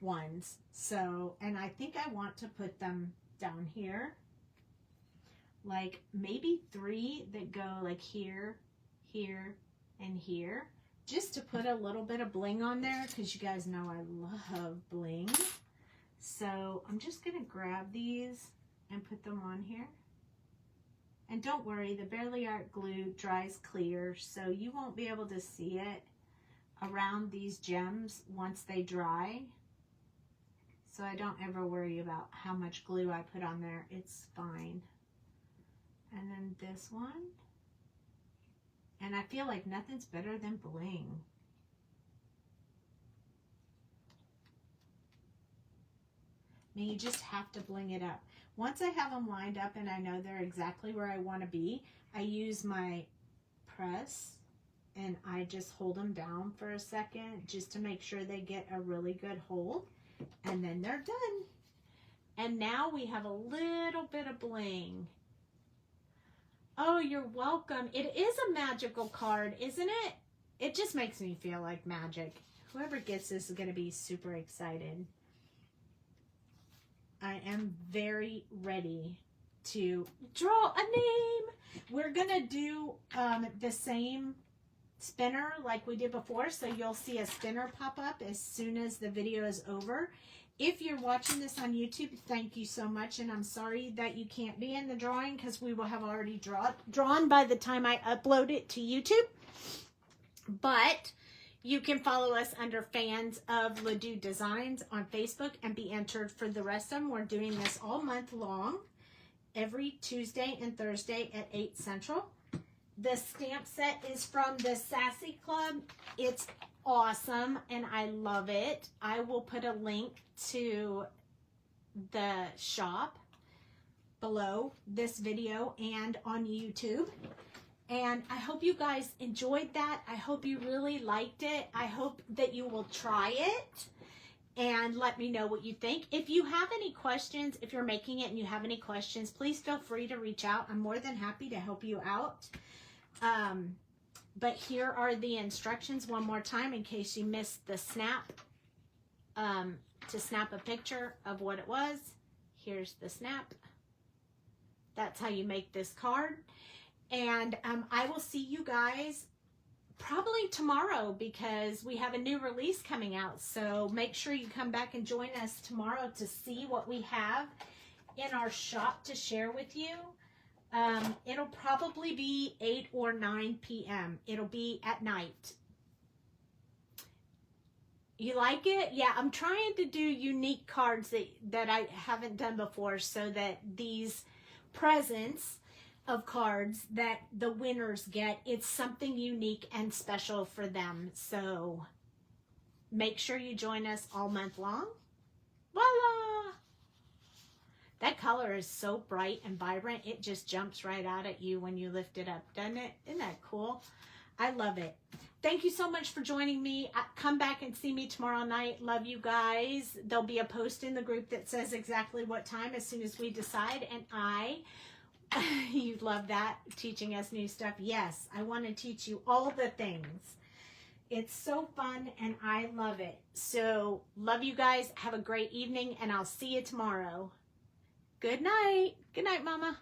ones. So, and I think I want to put them down here. Like maybe 3 that go like here, here, and here. Just to put a little bit of bling on there, because you guys know I love bling. So I'm just going to grab these and put them on here. And don't worry, the Barely Art glue dries clear, so you won't be able to see it around these gems once they dry. So I don't ever worry about how much glue I put on there. It's fine. And then this one. And I feel like nothing's better than bling. I mean, you just have to bling it up. Once I have them lined up and I know they're exactly where I want to be, I use my press and I just hold them down for a second just to make sure they get a really good hold. And then they're done. And now we have a little bit of bling. Oh, you're welcome. It is a magical card, isn't it? It just makes me feel like magic. Whoever gets this is going to be super excited. I am very ready to draw a name. We're going to do the same spinner like we did before. So you'll see a spinner pop up as soon as the video is over. If you're watching this on YouTube, thank you so much. And I'm sorry that you can't be in the drawing because we will have already drawn by the time I upload it to YouTube. But you can follow us under Fans of Doux Designs on Facebook and be entered for the rest of them. We're doing this all month long, every Tuesday and Thursday at 8 Central. The stamp set is from the Sassy Club. It's awesome and I love it. I will put a link to the shop below this video and on YouTube. And I hope you guys enjoyed that. I hope you really liked it. I hope that you will try it and let me know what you think. If you have any questions, if you're making it and you have any questions, please feel free to reach out. I'm more than happy to help you out. But here are the instructions one more time in case you missed the snap. To snap a picture of what it was. Here's the snap. That's how you make this card. And I will see you guys probably tomorrow because we have a new release coming out. So make sure you come back and join us tomorrow to see what we have in our shop to share with you. It'll probably be 8 or 9 p.m. It'll be at night. You like it? Yeah, I'm trying to do unique cards that I haven't done before so that these presents of cards that the winners get, it's something unique and special for them. So make sure you join us all month long. Voila! That color is so bright and vibrant, it just jumps right out at you when you lift it up, doesn't it? Isn't that cool? I love it. Thank you so much for joining me. Come back and see me tomorrow night. Love you guys. There'll be a post in the group that says exactly what time as soon as we decide. And you love that, teaching us new stuff. Yes, I want to teach you all the things. It's so fun and I love it. So love you guys. Have a great evening and I'll see you tomorrow. Good night. Good night, Mama.